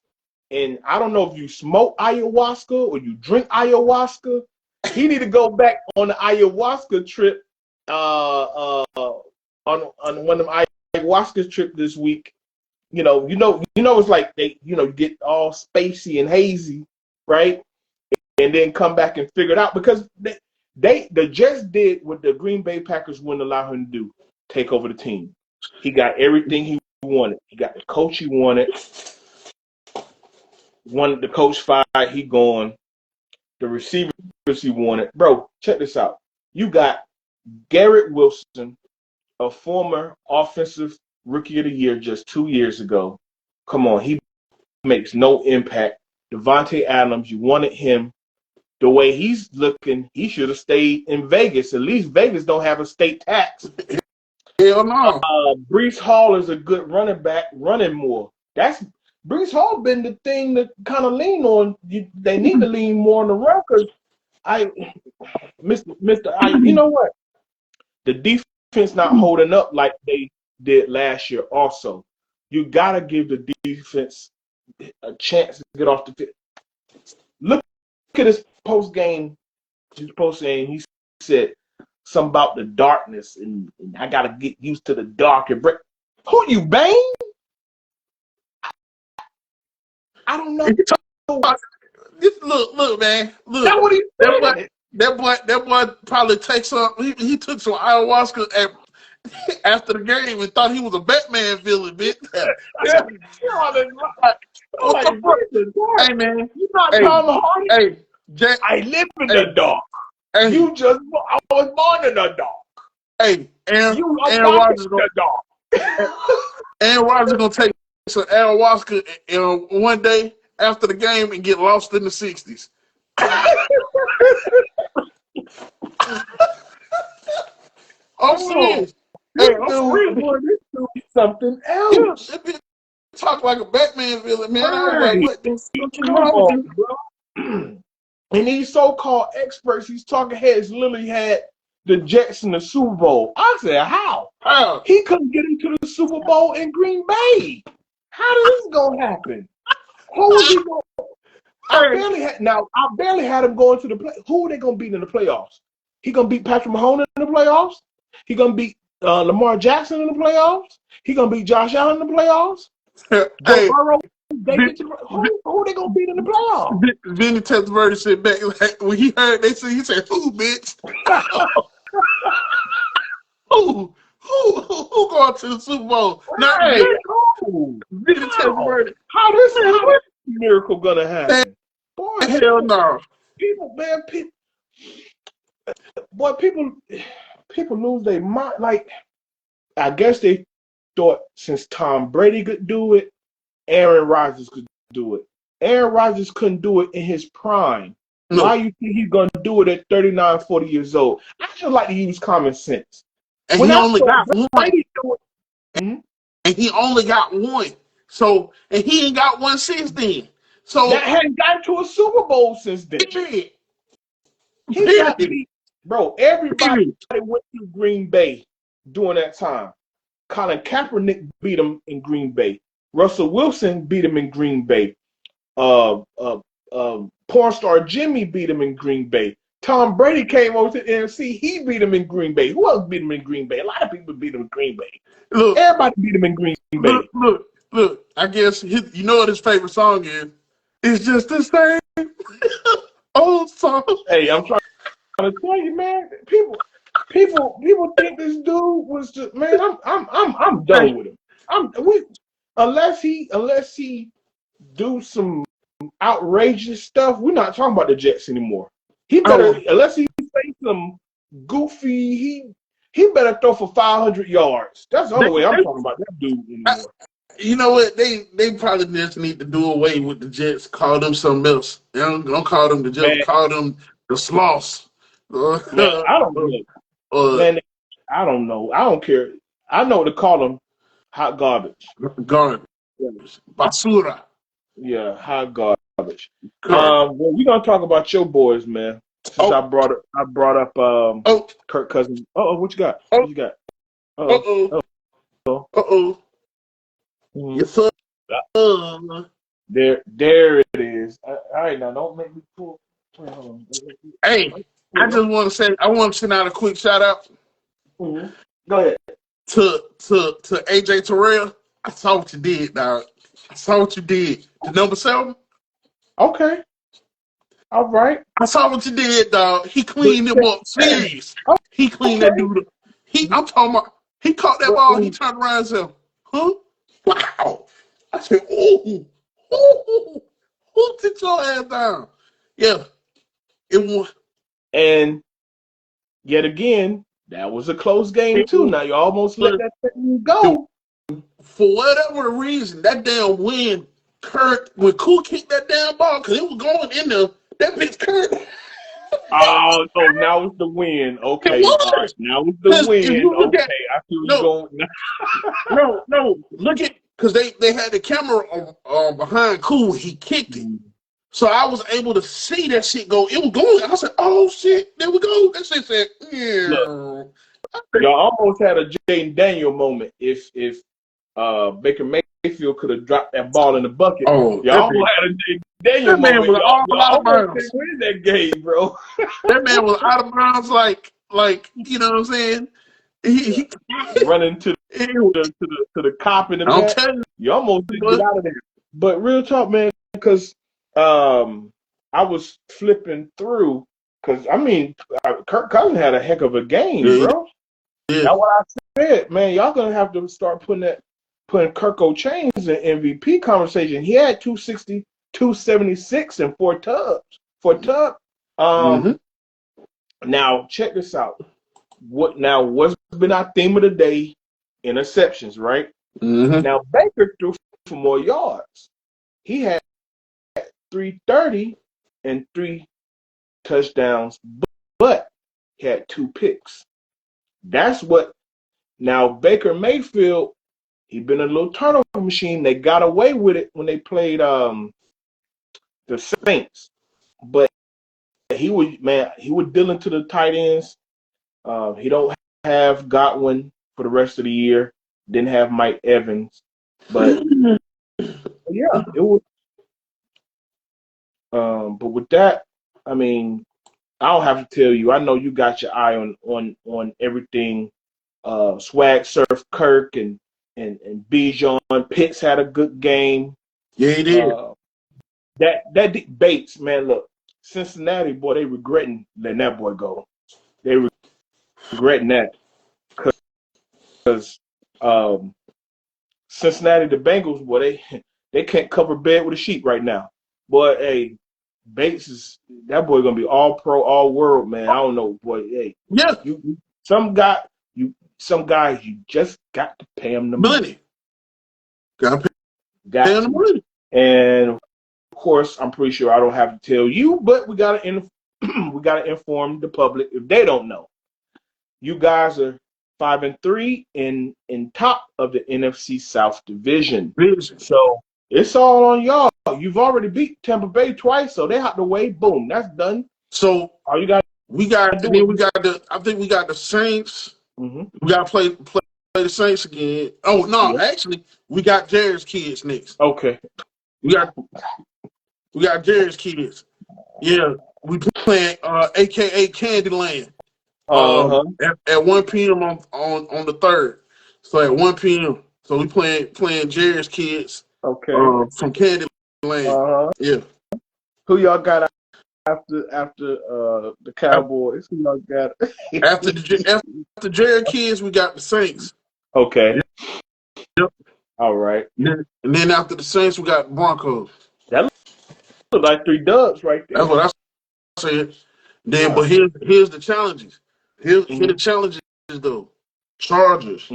and I don't know if you smoke ayahuasca or you drink ayahuasca. He need to go back on the ayahuasca trip, on one of them ayahuasca trip this week. It's like they, you get all spacey and hazy, right? And then come back and figure it out because the Jets did what the Green Bay Packers wouldn't allow him to do: take over the team. He got everything he wanted. He got the coach he wanted. Wanted the coach fired, he gone. The receivers he wanted. Bro, check this out. You got Garrett Wilson, a former offensive rookie of the year just 2 years ago. Come on, he makes no impact. Devontae Adams, you wanted him. The way he's looking, he should have stayed in Vegas. At least Vegas don't have a state tax. Hell no. Breece Hall is a good running back, running more. Breece Hall been the thing that kind of lean on. They need to lean more on the run because you know what? The defense not holding up like they did last year. Also, you gotta give the defense a chance to get off the field. Look at his post game. He said something about the darkness and I gotta get used to the dark and break. Who you, Bane? I don't know. Look, man. Look. That's what he said. That boy probably takes some. He took some ayahuasca after the game and thought he was a Batman villain, bitch. Hey man, you not Tom Hardy. Hey, I live in the dark. Hey, I was born in the dark. Hey, Aaron Rodgers gonna take some ayahuasca one day after the game and get lost in the 60s. I'm serious. Hey, I'm serious. This dude is something else. He talk like a Batman villain, man. I was like, come on, bro. And these so-called experts, these talking heads, literally had the Jets in the Super Bowl. I said, how? He couldn't get into the Super Bowl in Green Bay. How did this gonna happen? Who was he going? I barely had him going to the play. Who are they gonna beat in the playoffs? He gonna beat Patrick Mahomes in the playoffs? He gonna beat Lamar Jackson in the playoffs? He gonna beat Josh Allen in the playoffs? Burrow, who they gonna beat in the playoffs? Vinny Testaverde said back when he heard he said, "Who, bitch? who going to the Super Bowl?" Right. Vinny Testaverde. How this miracle gonna happen? Boy, hell no. People lose their mind. Like, I guess they thought since Tom Brady could do it, Aaron Rodgers could do it. Aaron Rodgers couldn't do it in his prime. No. Why you think he's going to do it at 39, 40 years old? I just like to use common sense. And he only got one. And he only got one. So, and he ain't got one since then. So that hadn't gotten to a Super Bowl since then. He got beat. Bro, everybody went to Green Bay during that time. Colin Kaepernick beat him in Green Bay. Russell Wilson beat him in Green Bay. Porn star Jimmy beat him in Green Bay. Tom Brady came over to the NFC. He beat him in Green Bay. Who else beat him in Green Bay? A lot of people beat him in Green Bay. Look, everybody beat him in Green Bay. Look, I guess you know what his favorite song is. It's just the same old song. Hey, I'm trying to tell you, man. People think this dude was just, man. I'm done with him. Unless he do some outrageous stuff, we're not talking about the Jets anymore. He better, unless he say some goofy, he better throw for 500 yards. That's the only way I'm talking about that dude anymore. You know what? They probably just need to do away with the Jets. Call them something else. They don't call them the Jets. Man. Call them the Sloths. Man, I don't know. Man, I don't know. I don't care. I know what to call them. Hot garbage. Garbage. Basura. Yeah, hot garbage. Well, we're gonna talk about your boys, man. Since I brought up Kirk Cousins. What you got? What you got? Yes, sir. There it is. All right, now don't make me pull. Hey, I just want to say I want to send out a quick shout out. Mm-hmm. Go ahead. To AJ Terrell. I saw what you did, dog. I saw what you did. The number 7. Okay. All right. I saw what you did, dog. He cleaned him up. Serious. He cleaned that dude up. I'm talking about. He caught that ball. He turned around and said, "Huh? Wow!" I said, "Oh, who took your ass down?" Yeah, it was. And yet again, that was a close game too. Now you almost let that thing go. For whatever reason, that damn wind, when Koo kicked that damn ball, because it was going in there, that bitch Kurt. Oh, so now it's the wind. Okay. All right. Now it's the wind. Okay. I feel you going. No. Look at, because they had the camera behind Koo. He kicked it. So I was able to see that shit go. It was going. I said, "Oh shit, there we go." That shit said, "Yeah." Look, y'all almost had a Jaden Daniel moment if Baker Mayfield could have dropped that ball in the bucket. Y'all almost had a Jaden Daniel moment. Was y'all out of bounds. Win that game, bro. That man was out of bounds, like you know what I'm saying? He running to the cop in the back. You almost didn't get out of there. But real talk, man, because I was flipping through, because I mean, Kirk Cousins had a heck of a game, bro. Yeah. That's what I said, man. Y'all gonna have to start putting Kirko Chains in MVP conversation. He had 260, 276, and 4 tubs. Now check this out. What's been our theme of the day? Interceptions, right? Mm-hmm. Now Baker threw for more yards. He had 330 and 3 touchdowns, but he had 2 picks. That's what. Now Baker Mayfield, he been a little turnover machine. They got away with it when they played the Saints, but he was dealing to the tight ends. He don't have Godwin for the rest of the year. Didn't have Mike Evans, but yeah, it was. But with that, I mean, I don't have to tell you. I know you got your eye on everything. Swag Surf Kirk and Bijan Pitts had a good game. Yeah, he did. That Bates, man, look, Cincinnati, boy, they regretting letting that boy go. They regretting that because Cincinnati, the Bengals, boy, they can't cover bed with a sheep right now. Boy, hey, Bates that boy gonna be all pro, all world, man. I don't know, boy. Hey, yeah, some guys you just got to pay them the money. Got to pay them the money. And of course, I'm pretty sure I don't have to tell you, but we gotta inform the public if they don't know. You guys are 5-3 in top of the NFC South division. So it's all on y'all. You've already beat Tampa Bay twice, so they have to wait. Boom, that's done. So all you got. I think we got the Saints. Mm-hmm. We got to play the Saints again. Oh no, actually, we got Jared's kids next. Okay. We got Jared's kids. Yeah, we playing AKA Candyland. At 1 p.m. on the 3rd. So at 1 p.m. So we playing Jared's kids. Okay. From Candy Lane. Yeah. Who y'all got after the Cowboys? Who y'all got? After Jared Kids, we got the Saints. Okay. Yep. All right. And then after the Saints, we got Broncos. That look like 3 dubs right there. That's what I said. Then, but here's the challenges. Here's the challenges though. Chargers.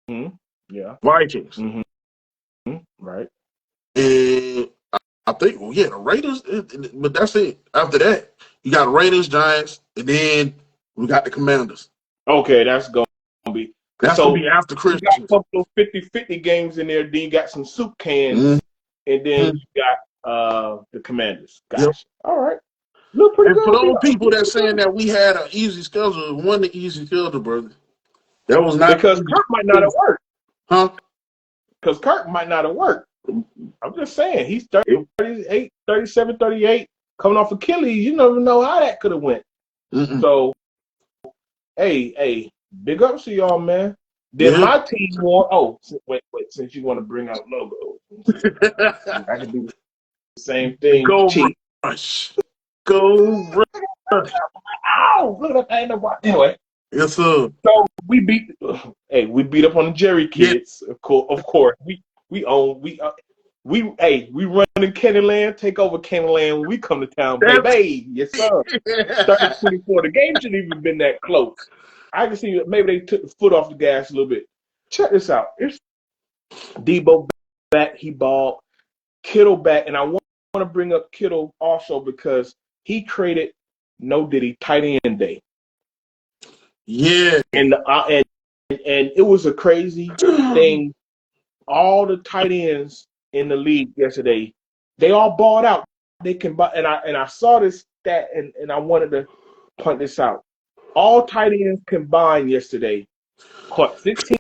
Yeah. Vikings. Right. And I think, the Raiders. But that's it. After that, you got Raiders, Giants, and then we got the Commanders. Okay, that's gonna be. That's gonna be after Christmas. You got a couple of 50-50 games in there. Then you got some soup cans, and then you got the Commanders. Gotcha. Yep. All right. Look pretty good. For those people that saying that we had an easy schedule, it wasn't an easy schedule, brother. That was not because Kirk might not have worked. Huh? Because Kirk might not have worked. I'm just saying he's 38, 37, 38, coming off Achilles. You never know how that could have went. So, hey, big ups to y'all, man. Then my team won. Oh, wait. Since you want to bring out logos, I can do the same thing. Go Rush. Go Rush. Ow! Look at that. Ain't nobody. Anyway. Yes, sir. So we beat up on the Jerry Kids. Yeah. Of course. We run in Candyland, take over Candyland when we come to town, baby. Yes, sir. 30-24. The game shouldn't even been that close. I can see that maybe they took the foot off the gas a little bit. Check this out. It's Debo back. He balled. Kittle back. And I want to bring up Kittle also because he created No Diddy tight end day. Yeah. And it was a crazy thing. All the tight ends in the league yesterday, they all balled out. They can buy, and I saw this stat, and I wanted to point this out. All tight ends combined yesterday caught 16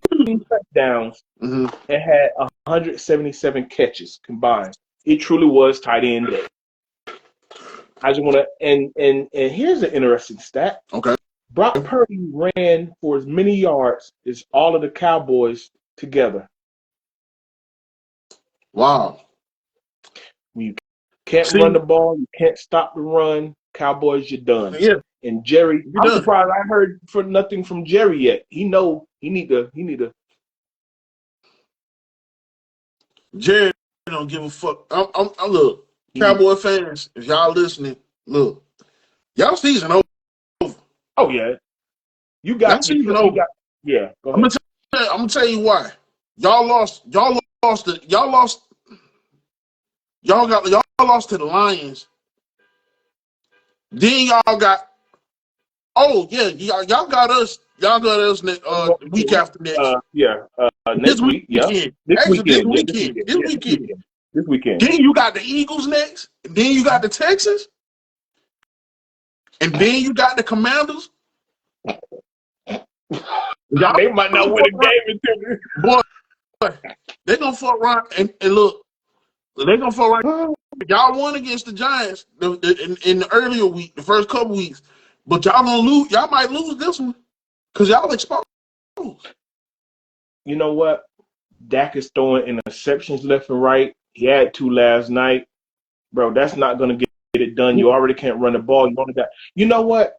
touchdowns and had 177 catches combined. It truly was tight end day. I just want to, and here's an interesting stat. Okay. Brock Purdy ran for as many yards as all of the Cowboys together. Wow. You can't run the ball. You can't stop the run. Cowboys, you're done. Yeah. And Jerry, I'm surprised I heard nothing from Jerry yet. He need to. Jerry don't give a fuck. I'm look, Cowboy fans, if y'all listening, look, y'all season over. Oh yeah, you got season over. Yeah, go ahead. I'm gonna tell you why. Y'all lost to the Lions. Then y'all got y'all got us week after next. Next week. Yeah. This weekend. Then you got the Eagles next. And then you got the Texans. And then you got the Commanders. They might not win a game until boy, they're gonna fuck around and look. They're gonna fuck around. Y'all won against the Giants in the earlier week, the first couple weeks, but y'all gonna lose. Y'all might lose this one because y'all exposed. You know what? Dak is throwing interceptions left and right. He had 2 last night, bro. That's not gonna get it done. You already can't run the ball. You only got. You know what?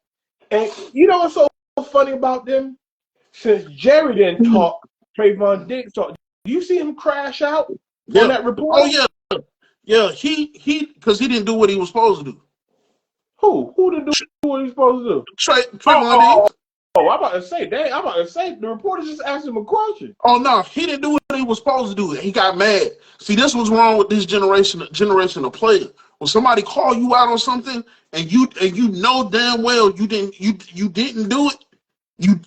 And you know what's so funny about them? Since Jerry didn't talk, Trayvon Diggs talked. Do you see him crash out on that report? Oh yeah. Yeah, he because he didn't do what he was supposed to do. Who didn't do what he was supposed to do? Trayvon Diggs. I'm about to say the reporter just asked him a question. Oh no, he didn't do what he was supposed to do. He got mad. See, this was wrong with this generation of players. When somebody call you out on something and you know damn well you didn't do it, you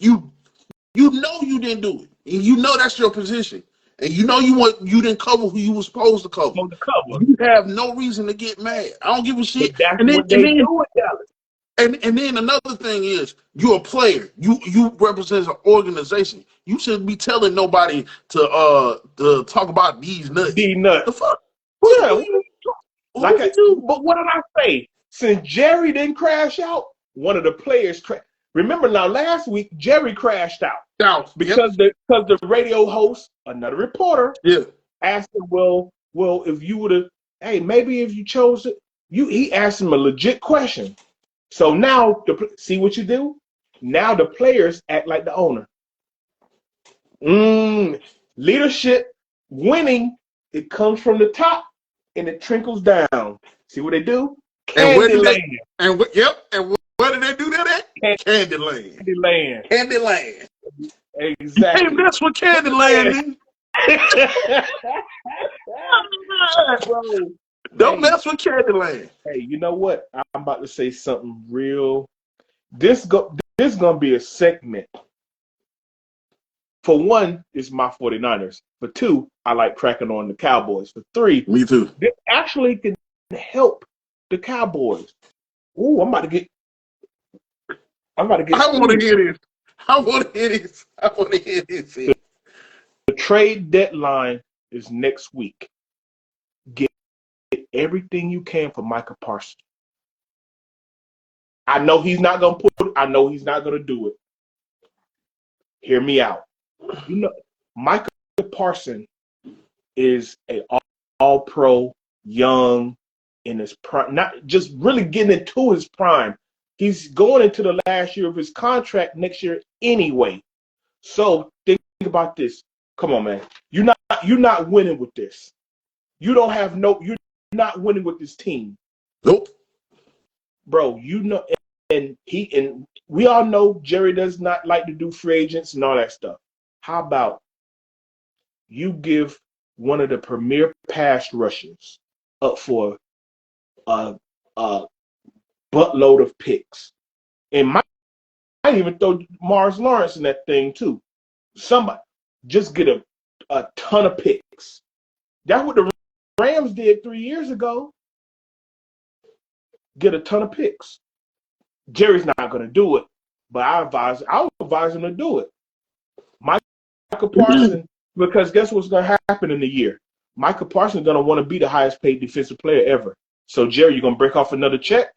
know you didn't do it, and you know that's your position. And you know you didn't cover who you were supposed to cover. You have no reason to get mad. I don't give a shit. And then another thing is you're a player. You represent an organization. You shouldn't be telling nobody to talk about these nuts. These nuts. The fuck? Yeah. But what did I say? Since Jerry didn't crash out, one of the players crashed. Remember now, last week Jerry crashed out because the radio host, another reporter, Asked him, well, if you would have, hey, maybe if you chose it, he asked him a legit question. So now, see what you do? Now the players act like the owner. Leadership, winning, it comes from the top and it trickles down. See what they do? Candyland. And where did they do that at? Candyland. Candyland. Exactly. Hey, that's what Candyland is. Bro, don't mess with Candyland. Hey, you know what? I'm about to say something real. This gonna be a segment. For one, it's my 49ers. For two, I like cracking on the Cowboys. For three, me too. This actually can help the Cowboys. Ooh, I'm about to get. I want to hear this. I want to hear this. The trade deadline is next week. Get everything you can for Micah Parsons. I know he's not gonna do it. Hear me out. You know, Micah Parsons is a all-pro, young, in his prime, not just really getting into his prime. He's going into the last year of his contract next year anyway. So think about this. Come on, man. You're not winning with this. You're not winning with this team. Nope. Bro, and we all know Jerry does not like to do free agents and all that stuff. How about you give one of the premier pass rushers up for a buttload of picks, and might even throw Mars Lawrence in that thing too. Somebody just get a ton of picks. That's what the Rams did 3 years ago. Get a ton of picks. Jerry's not going to do it, but I would advise him to do it. Micah Parsons, because guess what's going to happen in the year? Micah Parsons is going to want to be the highest paid defensive player ever. So, Jerry, you're going to break off another check,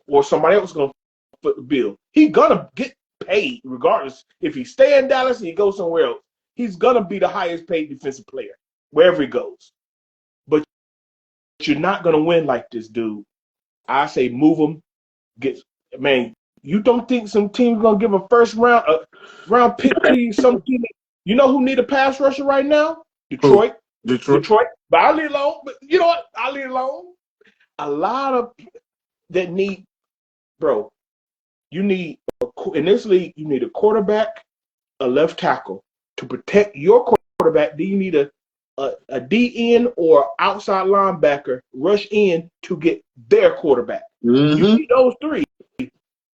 or somebody else is going to foot the bill. He's going to get paid regardless. If he stay in Dallas and he goes somewhere else, he's going to be the highest paid defensive player wherever he goes. But you're not going to win like this, dude. I say move him. Man, you don't think some team's going to give a first round pick to you? Some team, you know who need a pass rusher right now? Detroit. But I'll leave it alone. But you know what? I'll leave it alone. A lot of that need, bro, you need, in this league, you need a quarterback, a left tackle. To protect your quarterback, then you need a DN or outside linebacker rush in to get their quarterback. Mm-hmm. You need those three.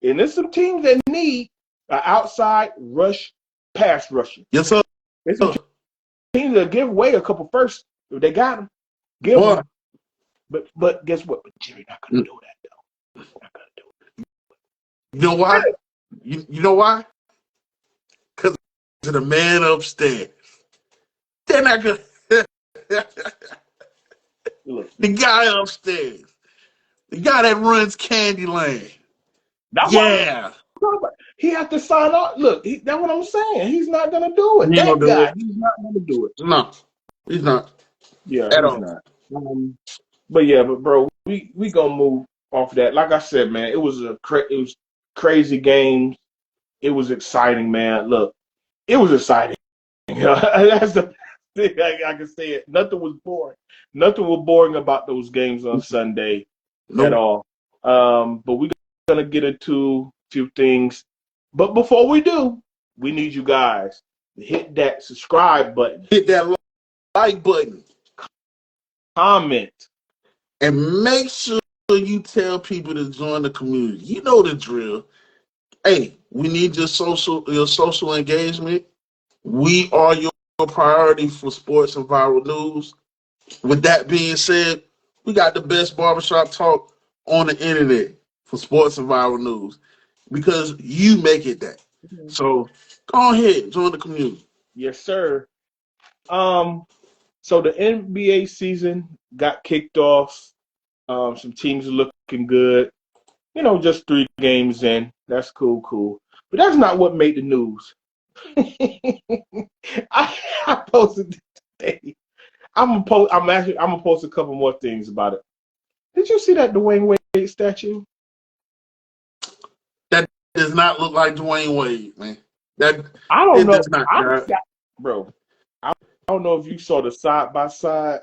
And there's some teams that need an outside rush pass rusher. Yes, sir. There's some teams that give away a couple firsts if they got them. Give them. But guess what? But Jerry's not going to do that, though. He's not going to do it. You know why? You know why? Because the man upstairs. They're not going to. The guy upstairs. The guy that runs Candyland. Yeah. He has to sign up. Look, that's what I'm saying. He's not going to do it. He's not going to do it. No, he's not. Yeah, he's not. But bro, we going to move off of that. Like I said, man, it was crazy games. It was exciting, man. Look, it was exciting. That's the thing I can say it. Nothing was boring. Nothing was boring about those games on Sunday at all. But we're going to get into a few things. But before we do, we need you guys to hit that subscribe button. Hit that like button. Comment. And make sure you tell people to join the community. You know the drill. Hey, we need your social engagement. We are your priority for sports and viral news. With that being said, we got the best barbershop talk on the internet for sports and viral news because you make it that. So go ahead, join the community. Yes, sir. So the NBA season got kicked off. Some teams are looking good. You know, just 3 games in. That's cool. But that's not what made the news. I posted today. I'm gonna post a couple more things about it. Did you see that Dwayne Wade statue? That does not look like Dwayne Wade, man. That I don't it know. does not, Bro, I don't know if you saw the side by side.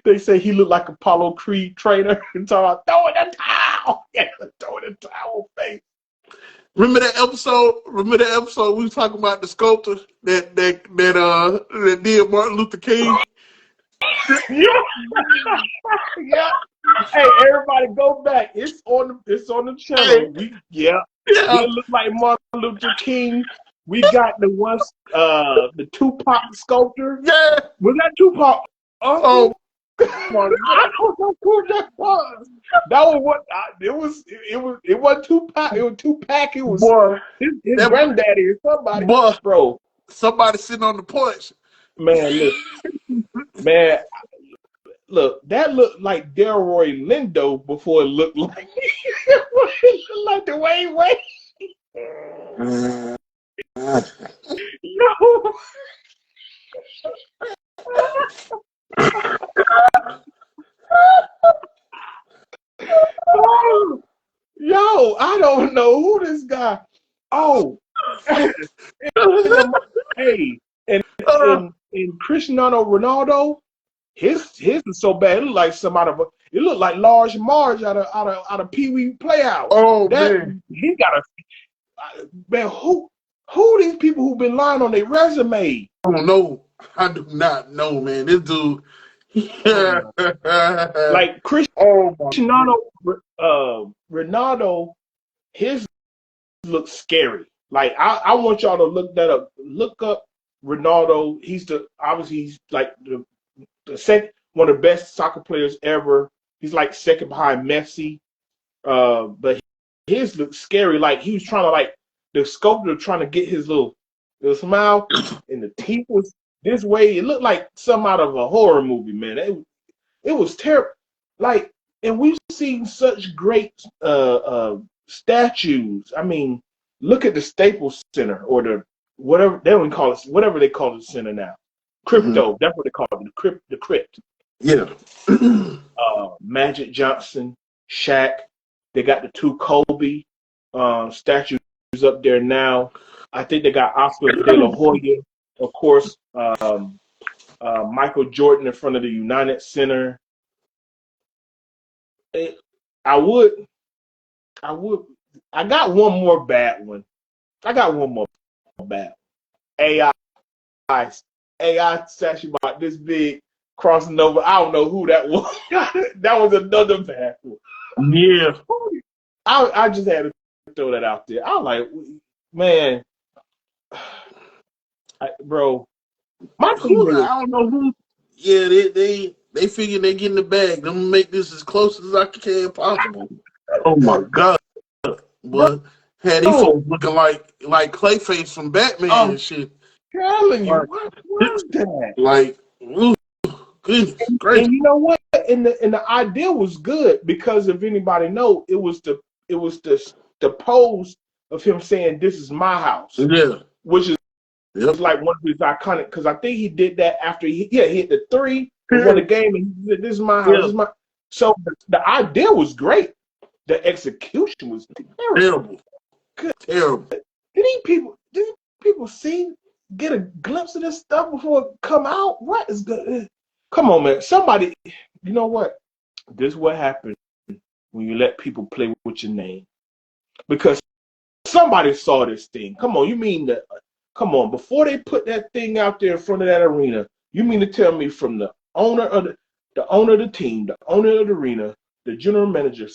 They say he looked like Apollo Creed trainer and talking about throwing the towel. Yeah, throwing the towel face. Remember that episode? We was talking about the sculptor that did Martin Luther King? Yeah. Yeah. Hey, everybody, go back. It's on the channel. Yeah. It look like Martin Luther King. We got the the Tupac sculptor. Yeah. Was that Tupac? Oh my God. I don't know who that was. That was what it wasn't Tupac. It was Tupac. It was his granddaddy or somebody. Boy, bro. Somebody sitting on the porch. Man, look, that looked like Delroy Lindo before it looked like Dwayne Wade. No. Oh, yo, I don't know who this guy. Oh, hey, and Cristiano Ronaldo, his is so bad. It looked like it looked like Large Marge out of Pee Wee Playhouse. Oh man, he got man. Who these people who've been lying on their resume? I don't know. I do not know, man. This dude, like Cristiano Ronaldo, his looks scary. Like I want y'all to look that up. Look up Ronaldo. He's like the second one of the best soccer players ever. He's like second behind Messi. But his looks scary. Like he was trying to the sculptor trying to get his little smile, and the teeth was this way. It looked like some out of a horror movie, man. It was terrible. Like, and we've seen such great statues. I mean, look at the Staples Center or the whatever they don't call it, whatever they call the center now. Crypto. Mm-hmm. That's what they call it. The crypt. Yeah. Magic Johnson, Shaq. They got the two Kobe statues up there now. I think they got Oscar De La Hoya, of course. Michael Jordan in front of the United Center. I got one more bad one. AI statue about this big crossing over. I don't know who that was. That was another bad one. Yeah. I just had to throw that out there. I was like, man, bro. I don't know who. Yeah, they figure they get in the bag. I'm gonna make this as close as I can possible. Oh my God! But had these folks looking like Clayface from Batman and shit. Telling you, what was that? Like, ooh, goodness gracious. And you know what? And the idea was good because if anybody know, it was the pose of him saying, "This is my house." Yeah, which is like one of his iconic. Because I think he did that after he hit the three, won the game, and he said, "This is my house." This is my. So the idea was great. The execution was terrible. Good. Terrible. Did people get a glimpse of this stuff before it come out? What is good? Come on, man. Somebody, you know what? This is what happens when you let people play with your name. Because somebody saw this thing. Come on, you mean that? Come on, before they put that thing out there in front of that arena, you mean to tell me from the owner of the team, the owner of the arena, the general manager,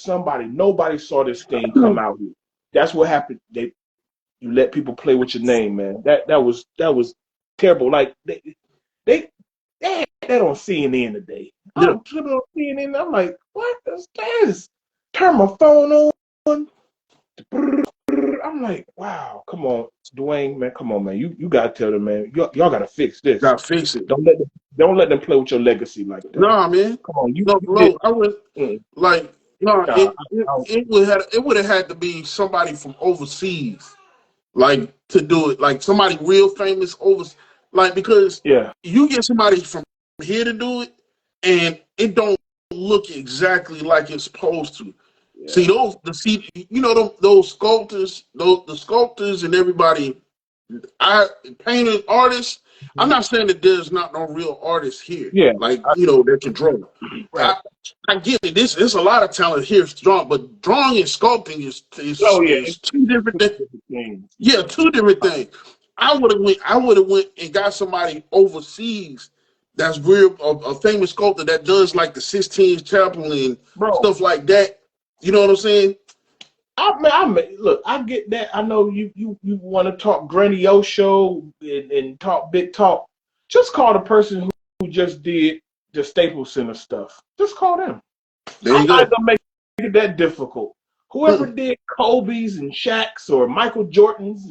nobody saw this thing come out here. That's what happened. You let people play with your name, man. That was terrible. Like they on CNN today. I'm tripping on CNN. I'm like, what is this? Turn my phone on. I'm like, wow, come on, Dwayne, man, come on, man. You gotta tell them, man. Y'all gotta fix this. Gotta fix it. Don't let them play with your legacy like that. No, man. Come on, I would like. No, it would have had to be somebody from overseas, like to do it. Like somebody real famous Like, because Yeah. you get somebody from here to do it, and it don't look exactly like it's supposed to. See Yeah. those sculptors, the sculptors and everybody, painters, artists. I'm Mhm. not saying that there's not no real artists here, Yeah. like I, that can draw. right. I, I get it. There's a lot of talent here for drawing, but drawing and sculpting Oh yeah, is it's two different two things. different things. Yeah, Yeah. two different things. I would have went and got somebody overseas that's real a famous sculptor that does like the Sistine Chapel and Bro, stuff like that. You know what I'm saying? look, I get that. I know you want to talk grandiose and talk big talk. Just call the person who just did the Staples Center stuff. Just call them. There I'm you not go. gonna make it that difficult. Whoever did Kobe's and Shaq's or Michael Jordan's,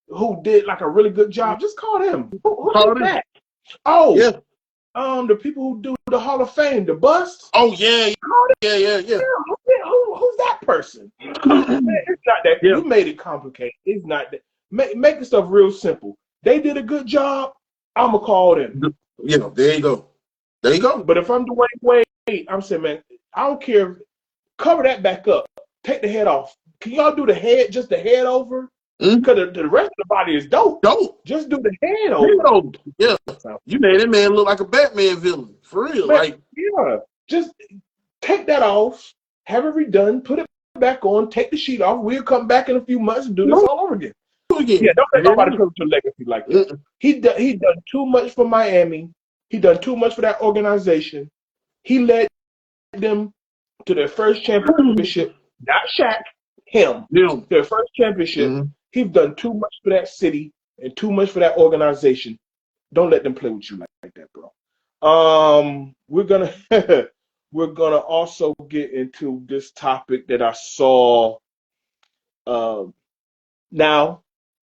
who did like a really good job, just call them. Who Call did them. that? Oh, Yeah. the people who do the Hall of Fame, the bust. Oh yeah. Call Yeah. Yeah. them. Who's that person? Yeah. It's not that. Yeah. You made it complicated. It's not that. Make the stuff real simple. They did a good job. I'ma call them. Yeah. There you go. There you go. But if I'm DWade, I'm saying, man, I don't care. Cover that back up. Take the head off. Can y'all do the head, just the head over? Because the rest of the body is dope. Dope. Just do the head over. Yeah. You made that man look like a Batman villain. For real. Man, Like, yeah. Just take that off. Have it redone. Put it back on. Take the sheet off. We'll come back in a few months and do this all over again. Yeah, don't let nobody play with your legacy like that. He done too much for Miami. He done too much for that organization. He led them to their first championship. Not Shaq, him. Yeah. Their first championship. He's done too much for that city and too much for that organization. Don't let them play with you like that, bro. We're gonna we're gonna also get into this topic that I saw. Now,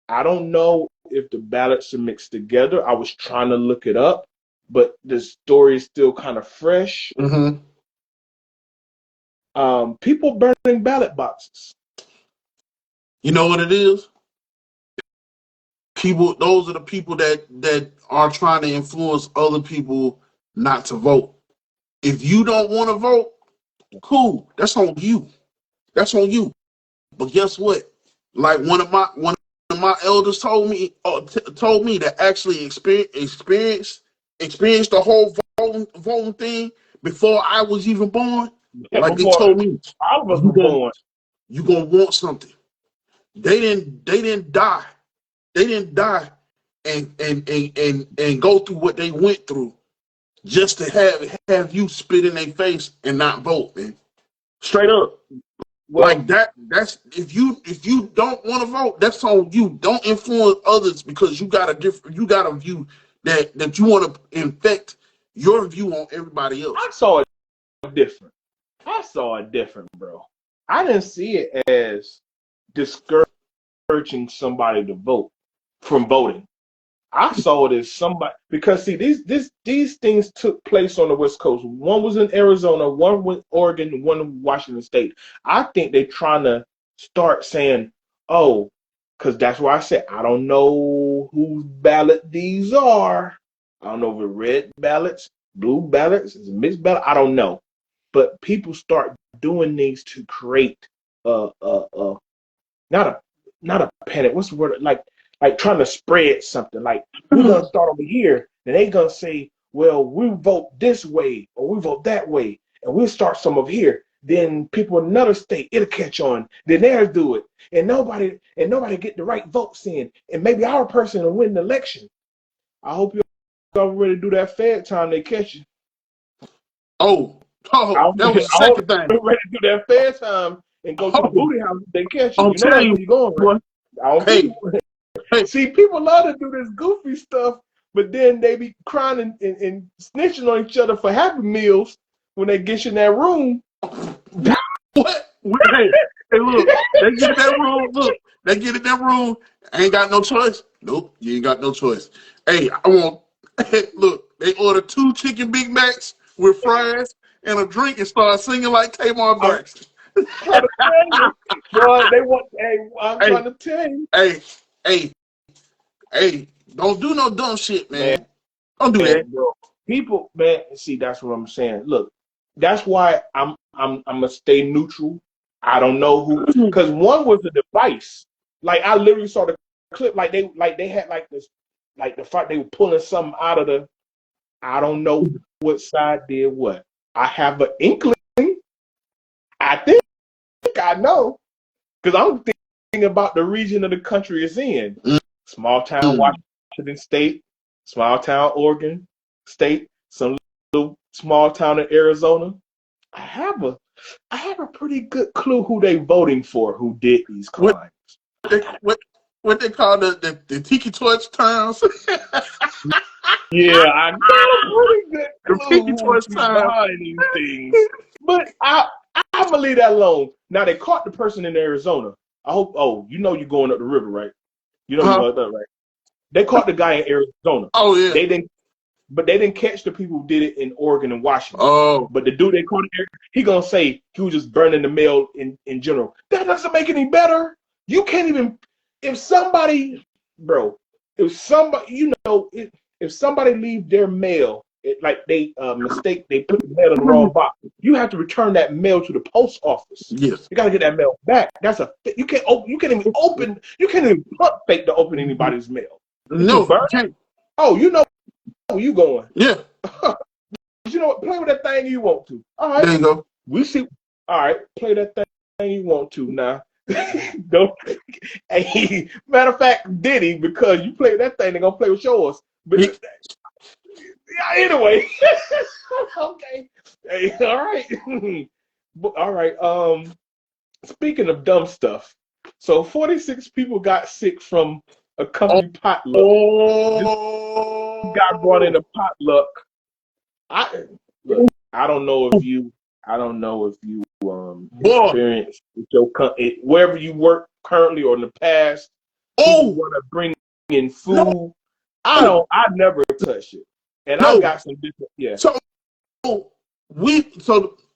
I don't know if the ballots are mixed together. I was trying to look it up, but the story is still kind of fresh. People burning ballot boxes. You know what it is? Those are the people that are trying to influence other people not to vote. If you don't want to vote, cool. That's on you. That's on you. But guess what? Like one of my elders told me that actually experienced the whole voting thing before I was even born. Yeah, Like they before told me, all of us were born. you gonna want something. They didn't die. They didn't die and go through what they went through just to have you spit in their face and not vote, man. Straight up. Well, like that. That's if you don't want to vote, that's on you. Don't influence others because you got a view that you want to infect your view on everybody else. I saw it different. Bro. I didn't see it as discouraging somebody to vote from voting. I saw it as somebody because see these things took place on the West Coast. One was in Arizona, one was Oregon, one in Washington State. I think they're trying to start saying, oh, because that's why I said I don't know whose ballot these are. I don't know if it's red ballots, blue ballots, it's a mixed ballot. I don't know. But people start doing things to create not a panic. What's the word? Like trying to spread something. Like we're gonna start over here, then they gonna say, well, we vote this way or we vote that way, and we'll start some over here. Then people in another state, it'll catch on. Then theirs do it, and nobody get the right votes in, and maybe our person will win the election. I hope y'all ready to do that Fed time they catch you. Oh, that was the second thing. Ready to do that Fed time and go to the booty house if they catch you. I'm telling you, where you're going. Right? Hey. See, people love to do this goofy stuff, but then they be crying and snitching on each other for Happy Meals when they get you in that room. What? Hey, look, they get in that room. Look, they get in that room. Ain't got no choice. Nope, you ain't got no choice. Hey, look, they order 2 chicken Big Macs with fries and a drink and start singing like Tamar Braxton. Boy, they want. Hey, I'm trying to tell you. Hey, Don't do no dumb shit, Man, man. Don't do that. bro. People, man, see, that's what I'm saying. Look, that's why I'm gonna stay neutral. I don't know who, because one was a device. Like I literally saw the clip, like they had like this, like the fact they were pulling something out of the. I don't know what side did what. I have an inkling. I think I know, because I'm thinking about the region of the country it's in. Small town Washington State, small town Oregon State, some little small town in Arizona. I have a pretty good clue who they voting for, who did these crimes. What they call the Tiki Torch towns? Yeah, I got a pretty good clue Tiki who's Torch towns. behind these things. But I'm gonna leave that alone. Now they caught the person in Arizona. I hope. Oh, you know you're going up the river, right? You know you're going up there, right? They caught the guy in Arizona. Oh yeah. They didn't catch the people who did it in Oregon and Washington. Oh. But the dude they caught in Arizona, he gonna say he was just burning the mail in general. That doesn't make it any better. You can't even if somebody if somebody leave their mail, like they mistake, they put the mail in the wrong box. You have to return that mail to the post office. Yes. You got to get that mail back. You can't even pump fake to open anybody's mail. No, you can't. Oh, you know where you going? Yeah. You know what? Play with that thing you want to. All right. There you go. We see. All right, play that thing you want to now. Don't. Hey, matter of fact, Diddy, because you play with that thing, they're gonna play with yours. But yeah, anyway. Okay. Hey, all right. All right. Speaking of dumb stuff, so 46 people got sick from a company potluck. This got brought in a potluck. I don't know if you experience with your wherever you work currently or in the past. People want to bring in food. No. I never touch it, and I got some different. Yeah. So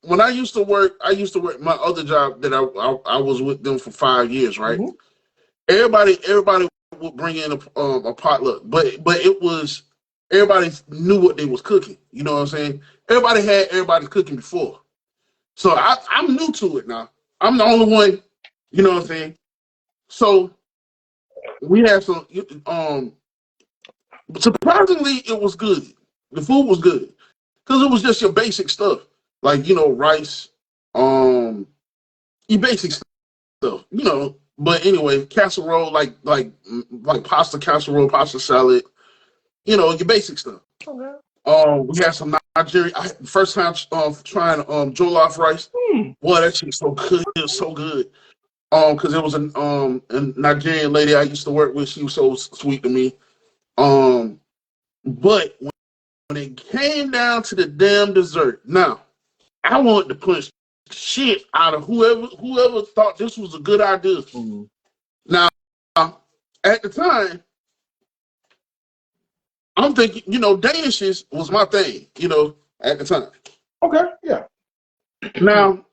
when I used to work my other job that I was with them for 5 years, right? Mm-hmm. Everybody would bring in a potluck, but it was everybody knew what they was cooking. You know what I'm saying? Everybody had everybody cooking before, so I'm new to it now. I'm the only one. You know what I'm saying? So we had some. Surprisingly, it was good. The food was good because it was just your basic stuff, like rice, your basic stuff, But anyway, casserole, like pasta casserole, pasta salad, your basic stuff. Okay. We had some Nigerian. First time trying jollof rice. Boy, that shit's so good. It was so good. Because it was a Nigerian lady I used to work with. She was so sweet to me. But when it came down to the damn dessert, now I wanted to punch shit out of whoever thought this was a good idea. Mm-hmm. Now, at the time, I'm thinking, Danishes was my thing, at the time. Okay, yeah. Now,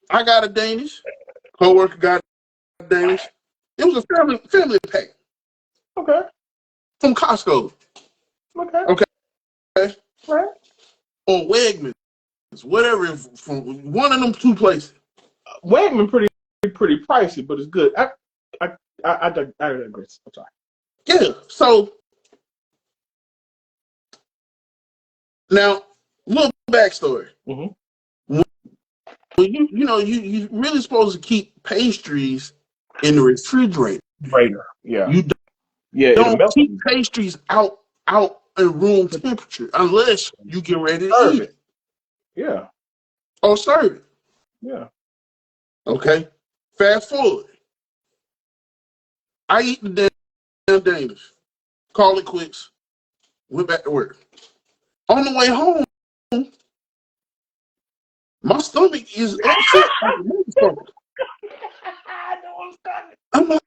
I got a Danish. Coworker got a Danish. It was a family pack. Okay. From Costco. Okay. Right. Or Wegmans. Whatever, from one of them two places. Wegman pretty pricey, but it's good. I digress. I'm sorry. Yeah. So now, little backstory. Mm-hmm. When you really supposed to keep pastries in the refrigerator. Yeah. You don't keep pastries out in room temperature unless you get ready to eat it. Yeah. Or serve it. Yeah. Okay. Fast forward. I eat the damn Danish. Call it quits. Went back to work. On the way home, my stomach is upset. I'm like,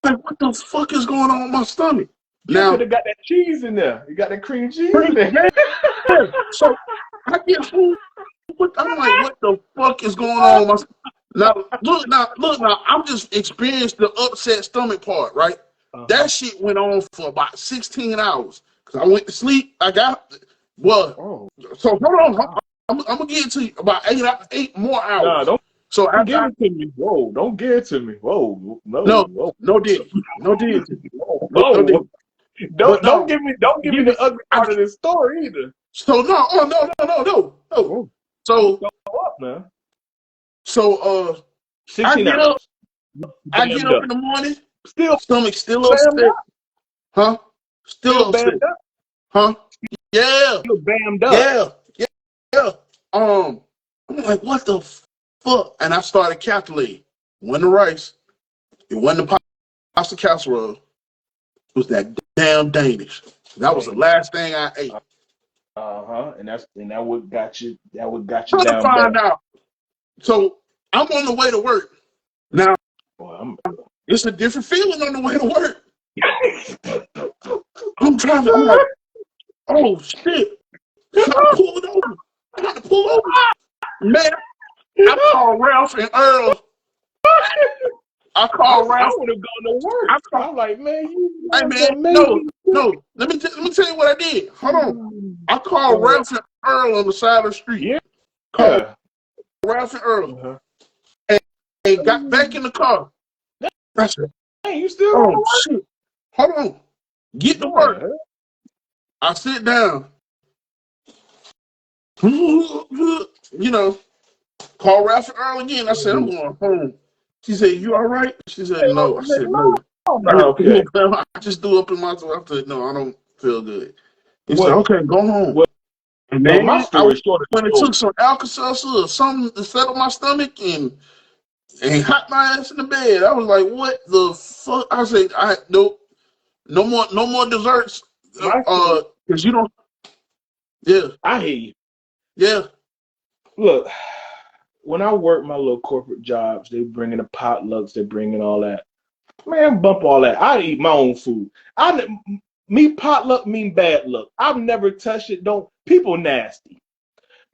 what the fuck is going on with my stomach? You could have got that cheese in there. You got that cream cheese in there. Yeah. So I get home. I'm like, what the fuck is going on with my stomach? Now, look, I'm just experienced the upset stomach part, right? That shit went on for about 16 hours. Cause I went to sleep. Well, so hold on. I'm gonna get to you about 8 more hours. Nah, So don't give after it to me. Whoa, don't give it to me. Whoa, no, whoa. no did, no did, no Whoa. did. But Don't no, give me the ugly part of this story either. So no, oh no. Whoa. So Go up, man. so 16 hours. I get Bammed up up. in the morning, Still stomach still bammed upset. up. Huh? Still Still upset. bammed up. Huh? Yeah. Still bammed up. Yeah. I'm like, what the fuck? And I started calculating. It wasn't the rice. It wasn't the pasta casserole. It was that damn Danish. That was the last thing I ate. And that would got you. That would got you Trying to down find bad. out. So I'm on the way to work. Now, Well, it's a different feeling on the way to work. I'm like, oh shit. I pulled over. I got to pull over. Man, I called Ralph and Earl. I called Ralph. I would have gone to work. I'm like, man, Hey man, no. Let me tell you what I did. Hold on. I called Ralph and Earl on the side of the street. Yeah. Called Ralph and Earl. And got back in the car. I said, hey, you still oh shit. Hold on. Get to work. I sit down. You know, call Ralph and Earl again. I said, I'm going home. She said, you all right? She said, no. I said, no. Okay. I just threw up in my throat. I said, no, I don't feel good. He said, okay, go home. And then my story when it took some Alka-Seltzer or something to settle my stomach and hot my ass in the bed. I was like, what the fuck? I said, no more desserts. Because you don't. Yeah. I hear you. Yeah. Look, when I work my little corporate jobs, they bring in the potlucks, they bring in all that. Man, bump all that. I eat my own food. Potluck mean bad luck. I've never touched it. People nasty.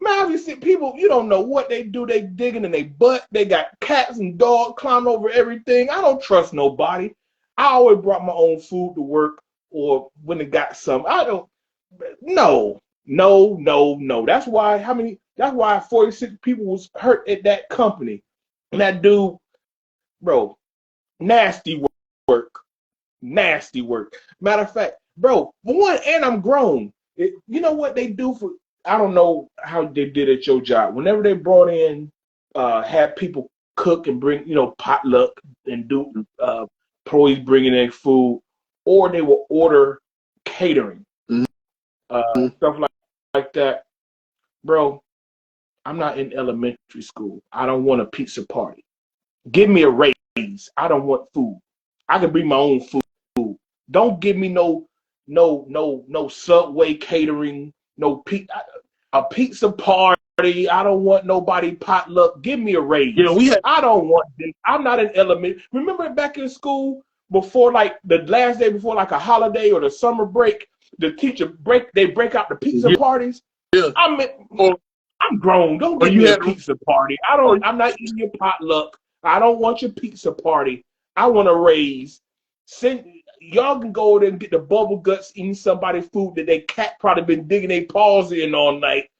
Man, I've seen people, you don't know what they do. They digging in their butt. They got cats and dogs climbing over everything. I don't trust nobody. I always brought my own food to work, or when they got some. No. That's why 46 people was hurt at that company. And that dude, bro, nasty work. Nasty work. Matter of fact, bro, for one, and I'm grown. You know what they do for, I don't know how they did at your job. Whenever they brought in, had people cook and bring, potluck and do, employees bringing in food, or they will order catering, stuff like that. Bro, I'm not in elementary school. I don't want a pizza party. Give me a raise. I don't want food. I can bring my own food. Don't give me no Subway catering, a pizza party. I don't want nobody potluck. Give me a raise. I don't want this. I'm not an element. Remember back in school before, like the last day before, like a holiday or the summer break, the teacher break out the pizza parties. Yeah. I'm grown. Don't give me a pizza party. I'm not eating your potluck. I don't want your pizza party. I want a raise. Y'all can go there and get the bubble guts eating somebody's food that their cat probably been digging their paws in all night.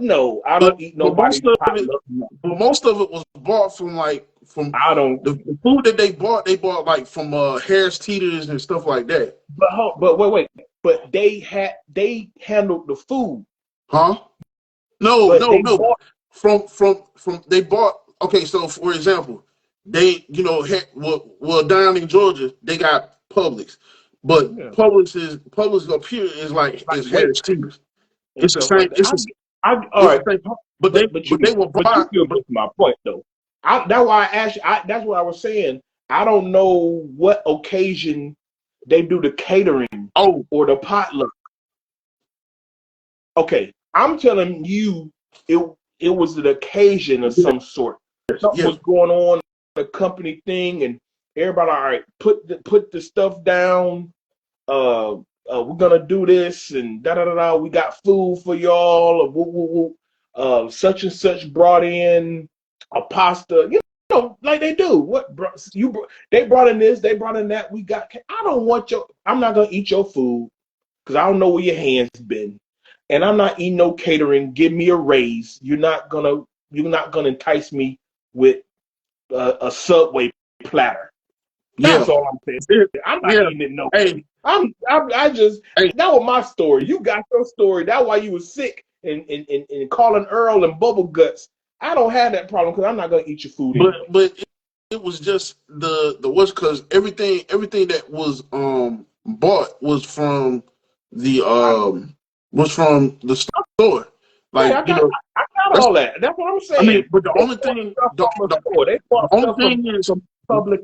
No, I don't eat nobody's potluck. But most of it was bought from the food that they bought like from Harris Teeter's and stuff like that. But wait. But they handled the food. Huh? No. They bought. Okay, so for example, they down in Georgia they got Publix, but Publix up here is like Harris Teeter's. It's the same. All right, but they will buy. But you still get to my point though. That's why I asked you. That's what I was saying. I don't know what occasion they do the catering or the potluck. Okay, I'm telling you, it was an occasion of some sort. Something was going on, the company thing, and everybody, all right, put the stuff down. We're gonna do this, and da da da da. We got food for y'all. Such and such brought in a pasta. know, like they do. They brought in this, they brought in that. I don't want I'm not gonna eat your food because I don't know where your hands been, and I'm not eating no catering. Give me a raise. You're not gonna entice me with a Subway platter. That's all I'm saying. I'm not eating it no. Hey, I just hey, that was my story. You got your story. That's why you was sick and calling Earl and Bubble Guts. I don't have that problem because I'm not gonna eat your food anyway. but it was just the what's because everything that was bought was from the store. Yeah, Like, you know, I got that's all that. That's what I'm I mean, saying. but the They only bought thing stuff the, from the the, store. They the bought only stuff thing is from Public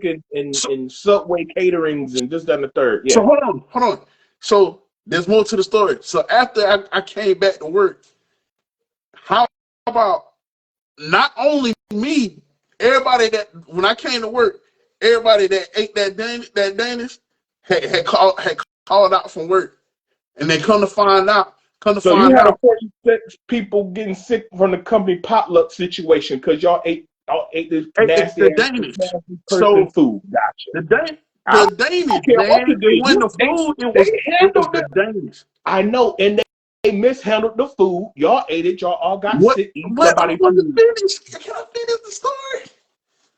so, and Subway caterings and this, that, and the third. so Yeah. hold on. So there's more to the story. So after I came back to work, how about not only me, everybody that when I came to work, everybody that ate that Danish had called out from work, and they So you had a 46 people getting sick from the company potluck situation because y'all ate this it's nasty the ass Danish. nasty person So food. Gotcha. the I Danish, don't care what man, you it did. wasn't the food, They it was handled the it. Danish. I know, and they mishandled the food. Y'all ate it. Y'all all got What sick eating but I somebody's wasn't food. finished. Can I finish the story?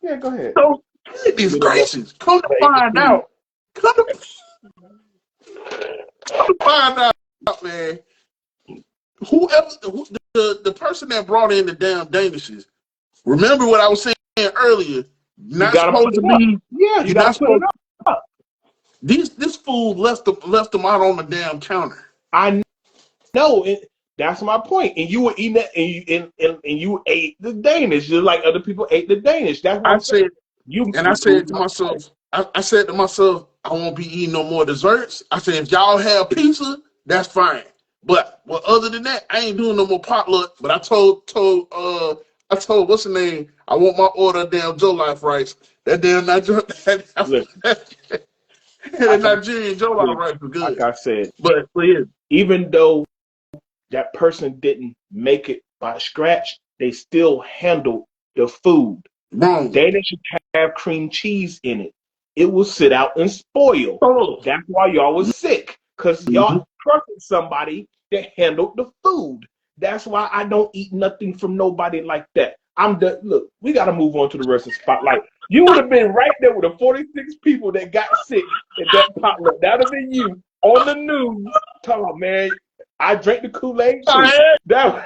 Yeah, go ahead. So goodness You done gracious, come to ate the find food. out, come to, come to find out, man. The person that brought in the damn Danishes. Remember what I was saying earlier? You Not gotta put supposed to it up. be. Yeah, you You're gotta not put it supposed. up. This food left them out on the damn counter. I know, and that's my point. And you were eating that, and you ate the Danish just like other people ate the Danish. That's what I I'm saying. said, You and I said proved to my point. myself, I said to myself, I won't be eating no more desserts. I said, if y'all have pizza, that's fine. But well, other than that, I ain't doing no more potluck. But I told what's the name? I want my order of damn Joe Life rice. That damn Listen, that like I Nigerian Joe Life said, rice was like good. I said, But yeah, even though that person didn't make it by scratch, they still handled the food. wrong. They didn't have cream cheese in it. It will sit out and spoil. Oh, That's why y'all was sick, because mm-hmm. y'all trusted somebody that handled the food. That's why I don't eat nothing from nobody like that. Look, we got to move on to the rest of the spotlight. You would have been right there with the 46 people that got sick at that potluck. That would have been you on the news. Talking about, man, I drank the Kool-Aid too. That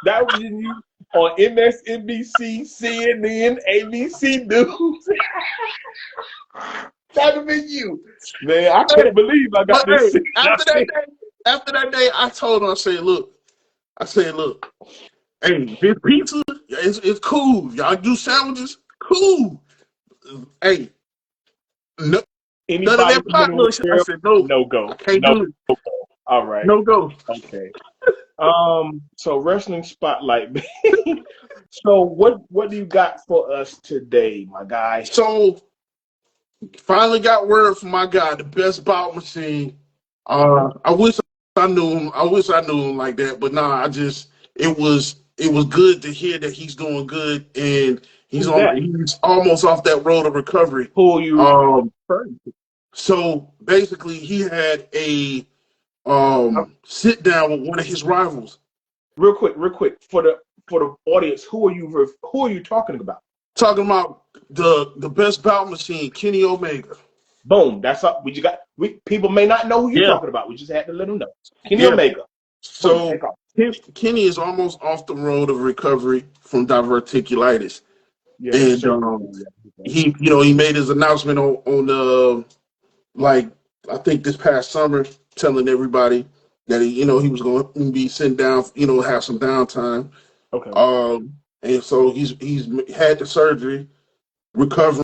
that was you on MSNBC, CNN, ABC News. That would have been you. Man, I couldn't believe I got But this hey, sick. after that day, I told him, I said, look, hey, this pizza, it's cool. Y'all do sandwiches, cool. Hey, no, none of Anybody that who's been in potluck. the I world, said, no, no I go. can't No do it. go. All right. No go. Okay. So wrestling spotlight. So what do you got for us today, my guy? So finally got word from my guy, the best bout machine. I wish I knew him. I wish I knew him like that, but nah, it was good to hear that he's doing good and Who's that? he's almost off that road of recovery. Who are you referring to? So basically he had a sit down with one of his rivals. Real quick for the audience, who are you talking about? Talking about the best bout machine, Kenny Omega. Boom. That's up. People may not know who you're Yeah, talking about. We just had to let them know. Kenny yeah. Omega. Boom. So Take off. Kenny is almost off the road of recovery from diverticulitis, Yeah, he and served. he made his announcement on like I think this past summer, telling everybody that he was going to be sitting down, have some downtime. Okay. And so he's had the surgery, recovering.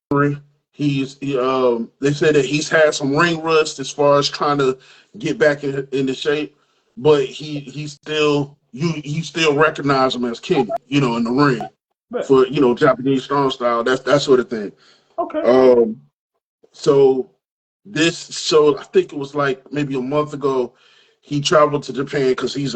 They said that he's had some ring rust as far as trying to get back into shape, but he still you still recognize him as Kenny, in the ring Bet. for Japanese strong style, that sort of thing. Okay. So I think it was like maybe a month ago, he traveled to Japan because he's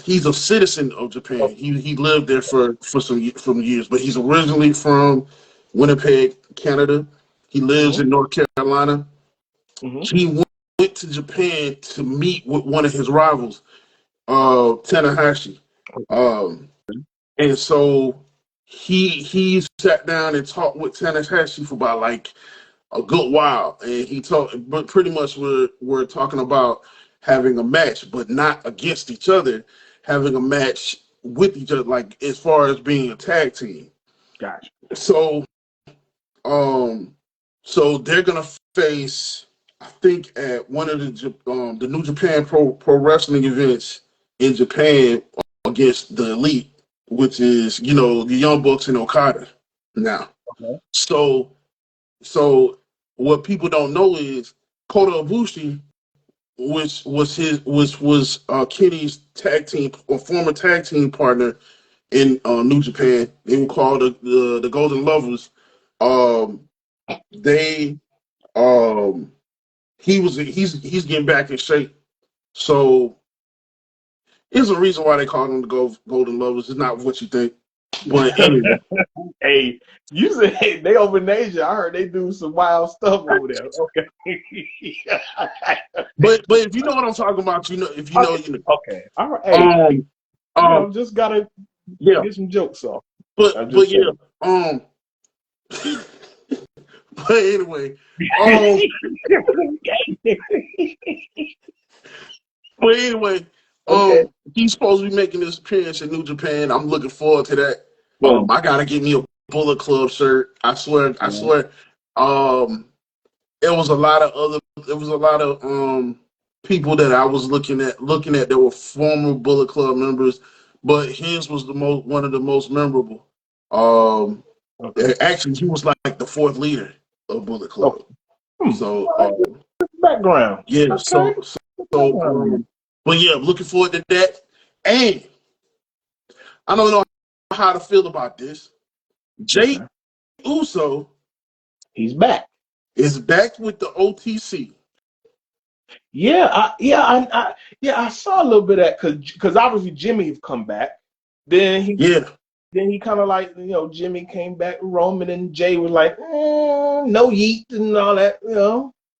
he's a citizen of Japan. He lived there for some years, but he's originally from Winnipeg, Canada. He lives Mm-hmm. in North Carolina. Mm-hmm. He went to Japan to meet with one of his rivals, Tanahashi. Um, and so he sat down and talked with Tanahashi for about like a good while, and he talked, but pretty much we're talking about having a match, but not against each other, having a match with each other, like as far as being a tag team. Gotcha. So, um, so they're gonna face, I think, at one of the New Japan Pro Wrestling events in Japan against the Elite, which is the Young Bucks and Okada. Now, Okay. so what people don't know is Kota Ibushi, which was Kenny's tag team or former tag team partner in New Japan. They were called the Golden Lovers. Um, they he's getting back in shape. So there's a reason why they call them the Golden Lovers. It's not what you think. But anyway. Hey, you said they over in Asia. I heard they do some wild stuff over there. Okay. But if you know what I'm talking about, if you know, Okay. Okay. All right. Hey, just gotta yeah. get some jokes off. But yeah, but anyway, Okay. he's supposed to be making this appearance in New Japan. I'm looking forward to that. I gotta get me a Bullet Club shirt. I swear. There was a lot of people that I was looking at that were former Bullet Club members, but his was one of the most memorable. Actually, he was like the fourth leader of Bullet Club. So background. yeah, Okay. but yeah, I'm looking forward to that. And I don't know how to feel about this. Jay Uso, he's back. Is back with the OTC. Yeah, I saw a little bit of that because obviously Jimmy have come back. Then he kind of like Jimmy came back with Roman and Jay was like no yeet and all that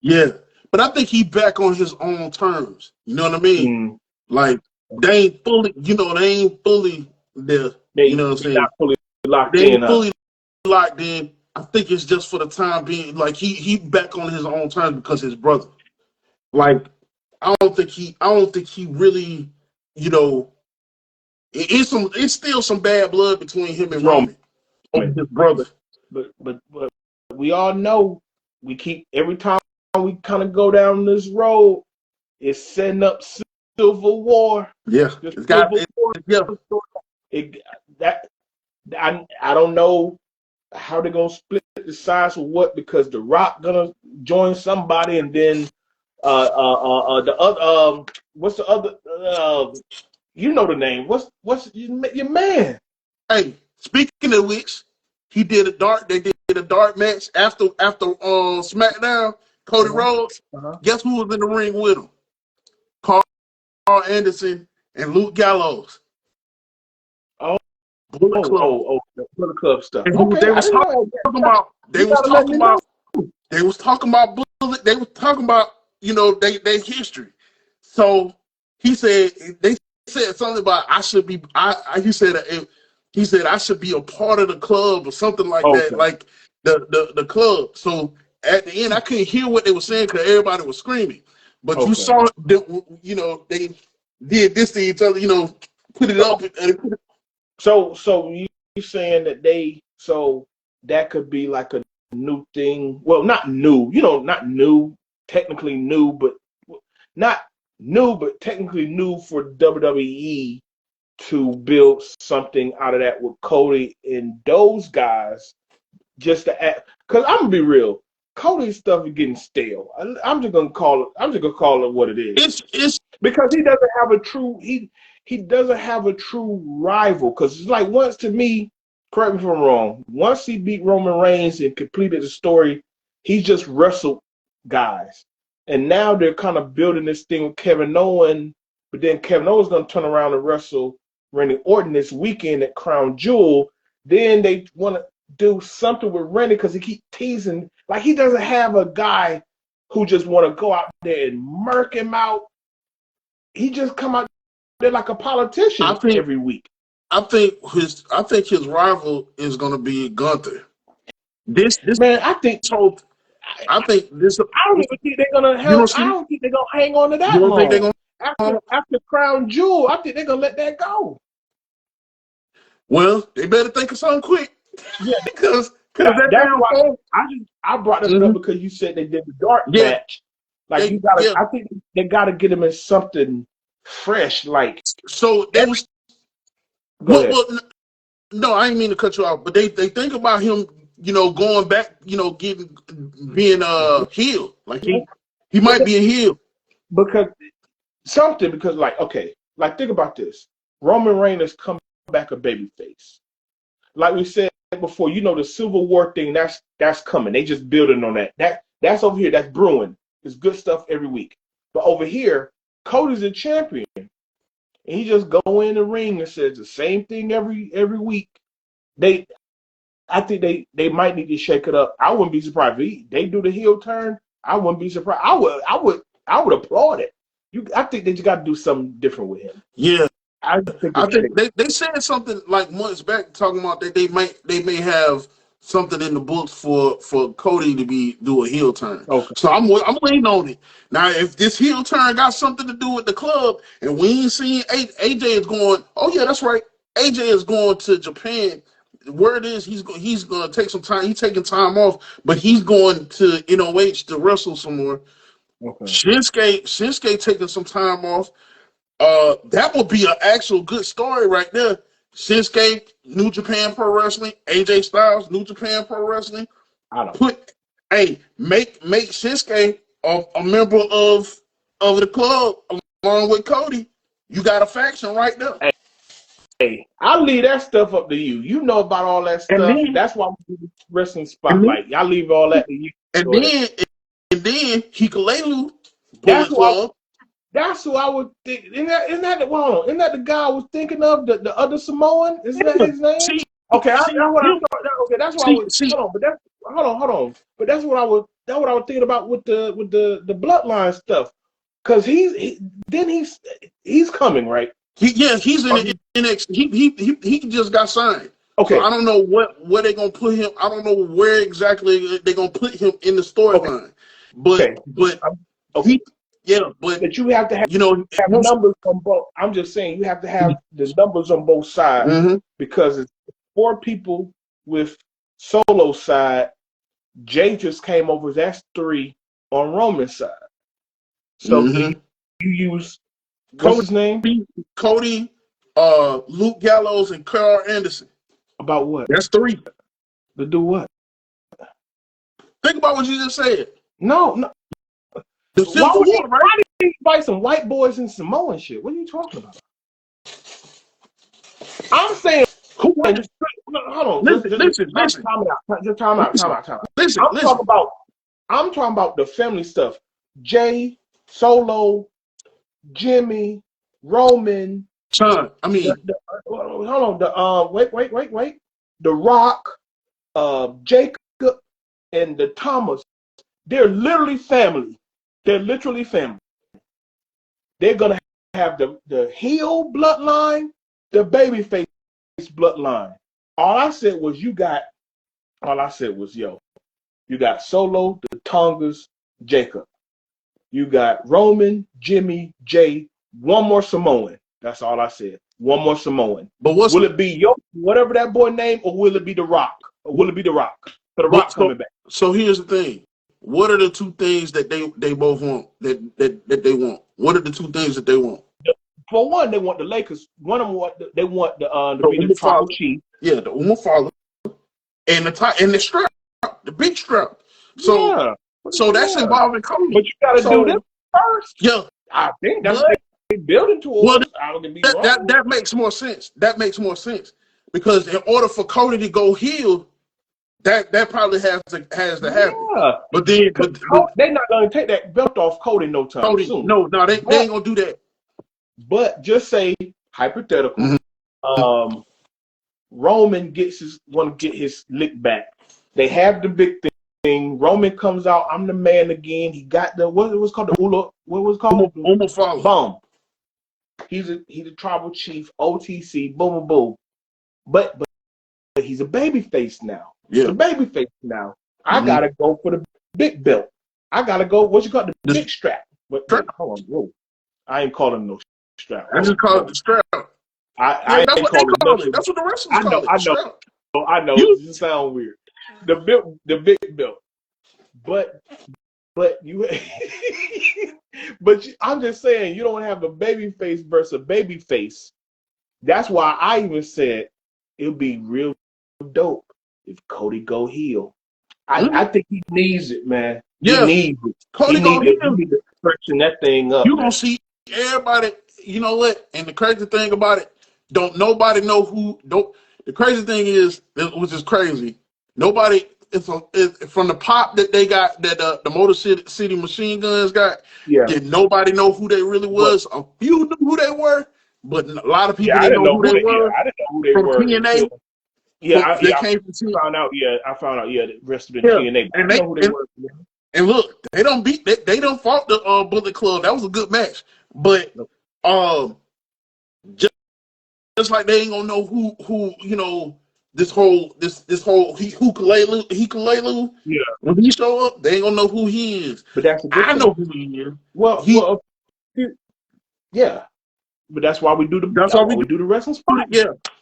Yeah, but I think he back on his own terms. You know what I mean? Like they ain't fully there. You know what I'm saying? Not fully locked they in. Ain't fully locked in. I think it's just for the time being. Like he back on his own terms because his brother. Like I don't think he really, it's still some bad blood between him and Roman. His brother. But we all know every time we kind of go down this road, it's setting up civil war. Yeah. I don't know how they're gonna split the sides or what, because The Rock gonna join somebody, and then the other what's the other you know the name, what's your man? Hey, speaking of which, they did a dark match after SmackDown. Cody Rhodes. Guess who was in the ring with him? Carl Anderson and Luke Gallows. Bullet Club stuff. They was talking about Bullet. They was talking about their history. So he said they said something about he said I should be a part of the club or something like that, like the club. So at the end, I couldn't hear what they were saying because everybody was screaming. But you saw that, they did this to each other, put it up. So you saying that that could be like a new thing? Well, not new, not new, technically new, but not new, but technically new for WWE to build something out of that with Cody and those guys, just to add. Because I'm gonna be real, Cody's stuff is getting stale. I'm just gonna call it what it is. It's because he doesn't have a true he doesn't have a true rival. Because it's like, once, to me, correct me if I'm wrong, once he beat Roman Reigns and completed the story, he just wrestled guys. And now they're kind of building this thing with Kevin Owens, but then Kevin Owens is going to turn around and wrestle Randy Orton this weekend at Crown Jewel. Then they want to do something with Randy because he keeps teasing. Like, he doesn't have a guy who just want to go out there and murk him out. He just come out there like a politician every week. I think his rival is going to be Gunther. This man, I think this. I don't even think they're gonna help. I don't think they're gonna hang on to that long. Think they're gonna, after Crown Jewel, I think they're gonna let that go. Well, they better think of something quick. Yeah, because that's why I brought this up because you said they did the dark match. Like, you gotta, I think they gotta get them in something fresh. Like, so they was. Well, no, I didn't mean to cut you off, but they think about him, going back, being heel. Like, he might be a heel. Because like, okay, like, think about this. Roman Reigns is coming back a babyface. Like we said before, the Civil War thing, that's coming. They just building on that. That's over here, that's brewing. It's good stuff every week. But over here, Cody's a champion. And he just go in the ring and says the same thing every week. I think they might need to shake it up. I wouldn't be surprised if they do the heel turn. I wouldn't be surprised. I would applaud it. I think they just got to do something different with him. Yeah, I think they said something like months back talking about that they may have something in the books for Cody to do a heel turn. Okay. So I'm waiting on it. Now, if this heel turn got something to do with the club, and we ain't seen AJ is going. Oh yeah, that's right. AJ is going to Japan. Word is he's going to take some time. He's taking time off, but he's going to NOH to wrestle some more. Okay. Shinsuke taking some time off. That would be an actual good story right there. Shinsuke, New Japan Pro Wrestling, AJ Styles, New Japan Pro Wrestling. Make Shinsuke a member of the club along with Cody. You got a faction right there. Hey, I'll leave that stuff up to you. You know about all that stuff. That's why we do the wrestling spotlight. I'll leave all that to you. And then Hikulelu. That's who I would think. Isn't that the guy I was thinking of? The other Samoan? Isn't that his name? That's what I thought. Okay, that's what I was. Hold on. But that's what I was thinking about with the bloodline stuff. Because he's coming, right? He's in the NXT. He just got signed. Okay. So I don't know where they're gonna put him. I don't know where exactly they're gonna put him in the storyline. Okay. But you have to have have numbers on both. I'm just saying you have to have the numbers on both sides because it's 4 people with Solo side. Jay just came over. That's 3 on Roman's side. So you use what's his name? Cody, Luke Gallows, and Carl Anderson. About what? That's 3. To do what? Think about what you just said. No. The Civil War, right? Why did you invite some white boys and Samoan shit? What are you talking about? I'm saying, hold on. Listen. Time out. Listen. I'm talking about the family stuff. Jay, Solo, Jimmy, Roman. Son, I mean, hold on. Wait. The Rock, Jacob, and the Thomas. They're literally family. They're literally family. They're gonna have the heel bloodline, the babyface bloodline. All I said was you got Solo, the Tongas, Jacob. You got Roman, Jimmy, Jay, one more Samoan. That's all I said. One more Samoan. But will it be whatever that boy name, or will it be The Rock? Or will it be The Rock? So The Rock's coming back. So here's the thing. What are the 2 things that they both want that they want? What are the 2 things that they want? For one, they want the Lakers. One of them they want to be the tribal chief. Yeah, the Umafather. And the strap, the big strap. So that's involving Cody. But you gotta do this first. Yeah. I think that's what they building towards. Well, that makes more sense. That makes more sense. Because in order for Cody to go heel, That probably has to happen. Yeah. But then, They're not going to take that belt off Cody no time Cody, soon. no, they ain't gonna do that. But just say hypothetical. Mm-hmm. Roman want to get his lick back. They have the big thing. Roman comes out. I'm the man again. He got the what was called the Ula. What was it called? Boom. He's a tribal chief. OTC. Boom boom boom. But he's a baby face now. Yeah. He's a baby face now. I gotta go for the big belt. I gotta go. What you call the big strap? Hold on, whoa. I ain't calling no strap. I just call it the strap. That's what they call it. That's what the wrestlers call it. I know. It just sounds weird. The big belt. But you, I'm just saying you don't have a baby face versus a baby face. That's why I even said it'd be real dope if Cody go heel. I think he needs it, man. Yeah. He needs it. Cody go heel. He needs to freshen that thing up. You gonna see everybody. You know what? And the crazy thing about it, don't nobody know who. Don't. The crazy thing is, which is crazy. Nobody. It's from the pop that they got that the Motor City Machine Guns got. Yeah. Did nobody know who they really was? A few knew who they were, but a lot of people didn't know who they were. I didn't know who they from were. TNA. I found out. Yeah, the rest of the TNA. And I know who they were. And look, they don't fought the Bullet Club. That was a good match, but just like they ain't gonna know who you know. This whole Hikulelu, yeah. When he show up, they ain't gonna know who he is. But that's I know who he is. Yeah. But that's why we do the wrestling spot.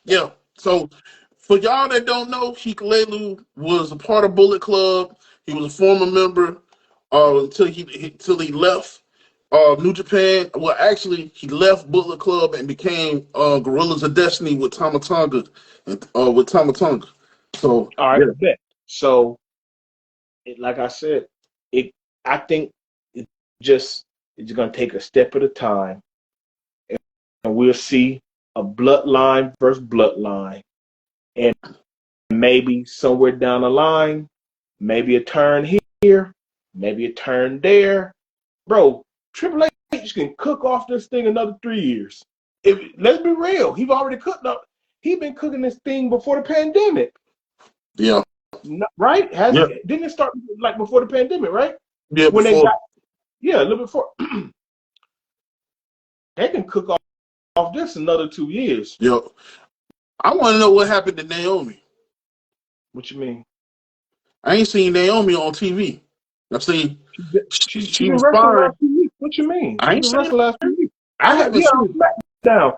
Yeah. So for y'all that don't know, Hikulelu was a part of Bullet Club. He was a former member until he left New Japan. Well, actually, he left Bullet Club and became Gorillas of Destiny with Tama Tonga. So all right, yeah. So like I said, I think it's gonna take a step at a time, and we'll see a bloodline versus bloodline, and maybe somewhere down the line, maybe a turn here, maybe a turn there, bro. Triple H can cook off this thing another 3 years. Let's be real, he's already cooked up. He's been cooking this thing before the pandemic. Yeah. Right? Didn't it start like before the pandemic, right? Yeah, when a little bit before. They can cook off this another 2 years. Yeah. I want to know what happened to Naomi. What you mean? I ain't seen Naomi on TV. I've seen she was fine. What you mean? I ain't seen last 2 weeks. I haven't seen down.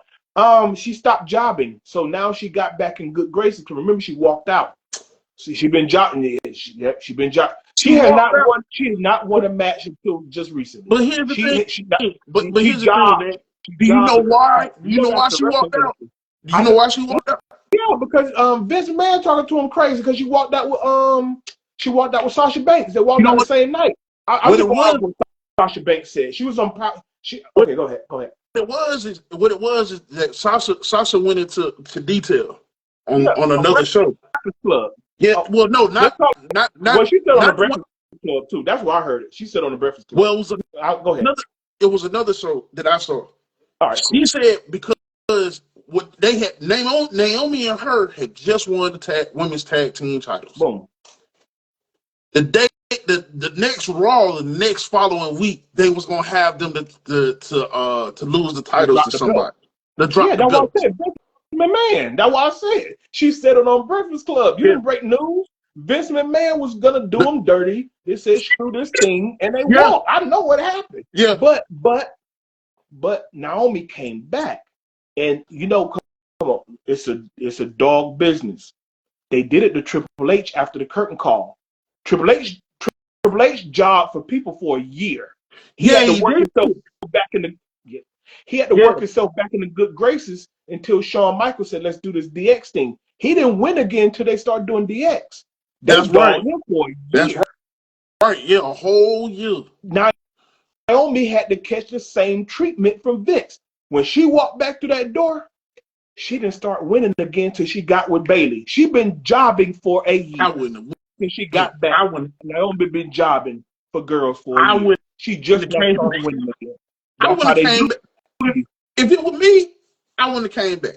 She stopped jobbing, so now she got back in good graces. Remember, she walked out. See, she been jobbing. She been jobbing. She has not won a match until just recently. But here's the thing. But here's the thing, man. Do you know why? Do you know why she walked out? Do you know why she walked out? Yeah, because Vince McMahon talking to him crazy because she walked out with Sasha Banks. They walked out the same night. I just what Sasha Banks said. She was on. Okay, go ahead. What it was is that Sasha went into detail on another show. Club. Yeah. Well, no, not. Well, she said on the Breakfast Club too. That's where I heard it. She said on the Breakfast Club. Well, go ahead. It was another show that I saw. All right. She said because what they had Naomi and her had just won the women's tag team titles. Boom. The next Raw, the next following week, they was gonna have them to lose the titles to somebody. That's what I said. McMahon. That's what I said. She said it on Breakfast Club. You didn't break news. Vince McMahon was gonna do them dirty. They said screw this thing, and they walked. I know what happened. Yeah. But Naomi came back, and come on, it's a dog business. They did it to Triple H after the curtain call. Triple H jobbed for people for a year. He had to work himself back in the good graces until Shawn Michaels said, "Let's do this DX thing." He didn't win again until they started doing DX. That's right. Him for a year. That's right. Yeah, a whole year. Naomi had to catch the same treatment from Vince. When she walked back through that door, she didn't start winning again till she got with Bailey. She been jobbing for a year. I wouldn't have. Since she got back. I wouldn't. Naomi been jobbing for girls for a I year. would. She just now Came, started winning again. I That's how wouldn't they have came do. back. If it was me, I wouldn't have came back.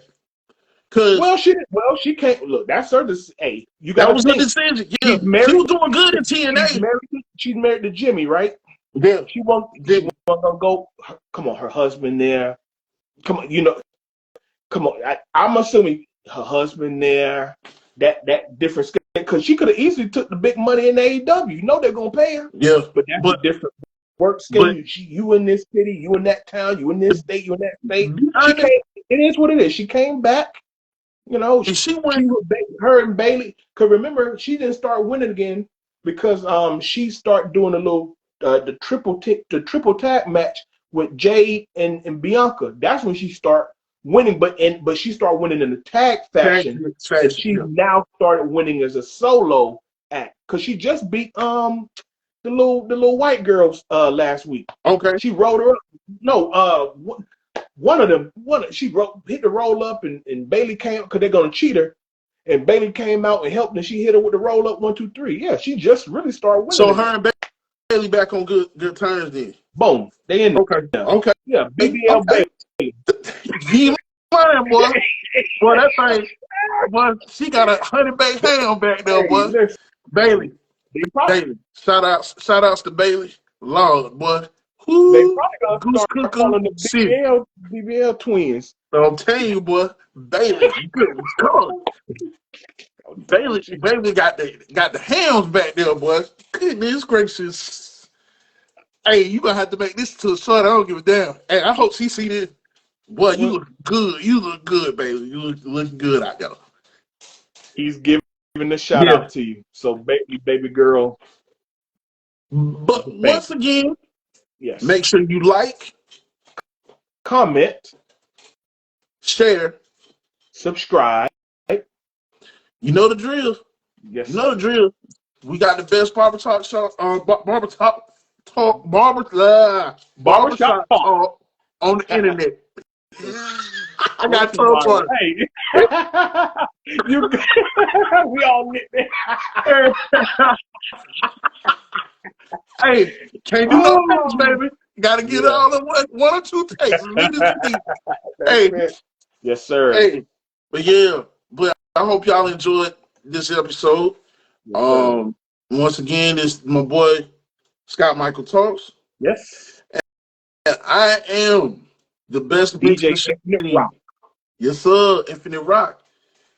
Cause she can't look. That's her. Hey, you that got was to her think. decision. Yeah, She's married. she was doing good in TNA. She's married to Jimmy, right? Yeah, She won't gonna go. Come on, her husband there. Come on, come on. I'm assuming her husband there. That different schedule, because she could have easily took the big money in AEW. You know they're gonna pay her. Yeah, but that's a different work schedule. You in this city, you in that town, you in this state, you in that state. She came. It is what it is. She came back. Her and Bailey. Cause remember, she didn't start winning again because she started doing a little the triple tag match with Jade and Bianca. That's when she started winning, but she started winning in the tag fashion. And she now started winning as a solo act because she just beat the little white girls last week. Okay, she rolled her up. No, one of them, hit the roll up, and Bailey came because they're gonna cheat her, and Bailey came out and helped, and she hit her with the roll up 1, 2, 3. Yeah, she just really started winning. So her and Bailey back on good terms then. Boom, they in there. Okay. Yeah, BBL Bailey. You lying, boy. Boy, that thing, boy, she got 100 bait ham back there, boy. Listen, Bailey. Shout outs to Bailey. Lord, boy. They probably gonna start calling the BBL twins. So I'm telling you, boy, Bailey, good. Come on. Bailey got the hams back there, boy. Goodness gracious. Hey, you gonna have to make this to a short. I don't give a damn. Hey, I hope she see this. Boy, you look good. You look good, Bailey. You look good out there. He's giving a shout out to you. So baby girl. But once again, yes, make sure you like, comment, share, subscribe. You know the drill. Yes, you know the drill. We got the best barbershop talk on the internet. I got tongue for it. Hey, we all lit there. Hey, can't do no things, baby. Got to get it all in one or two takes. Hey, yes, sir. Hey, but I hope y'all enjoyed this episode. Yes, once again, this is my boy Scott Michael Talks. Yes, and I am the best DJ Infinite Rock. Yes, sir, Infinite Rock.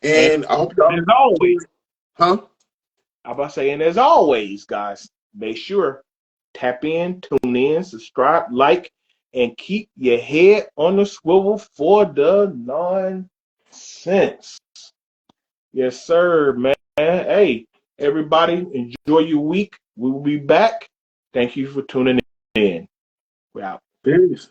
And I hope y'all, as always, I'm about to say, and as always, guys, make sure tap in, tune in, subscribe, like, and keep your head on the swivel for the nonsense. Yes, sir, man. Hey, everybody, enjoy your week. We will be back. Thank you for tuning in. We're out. Peace.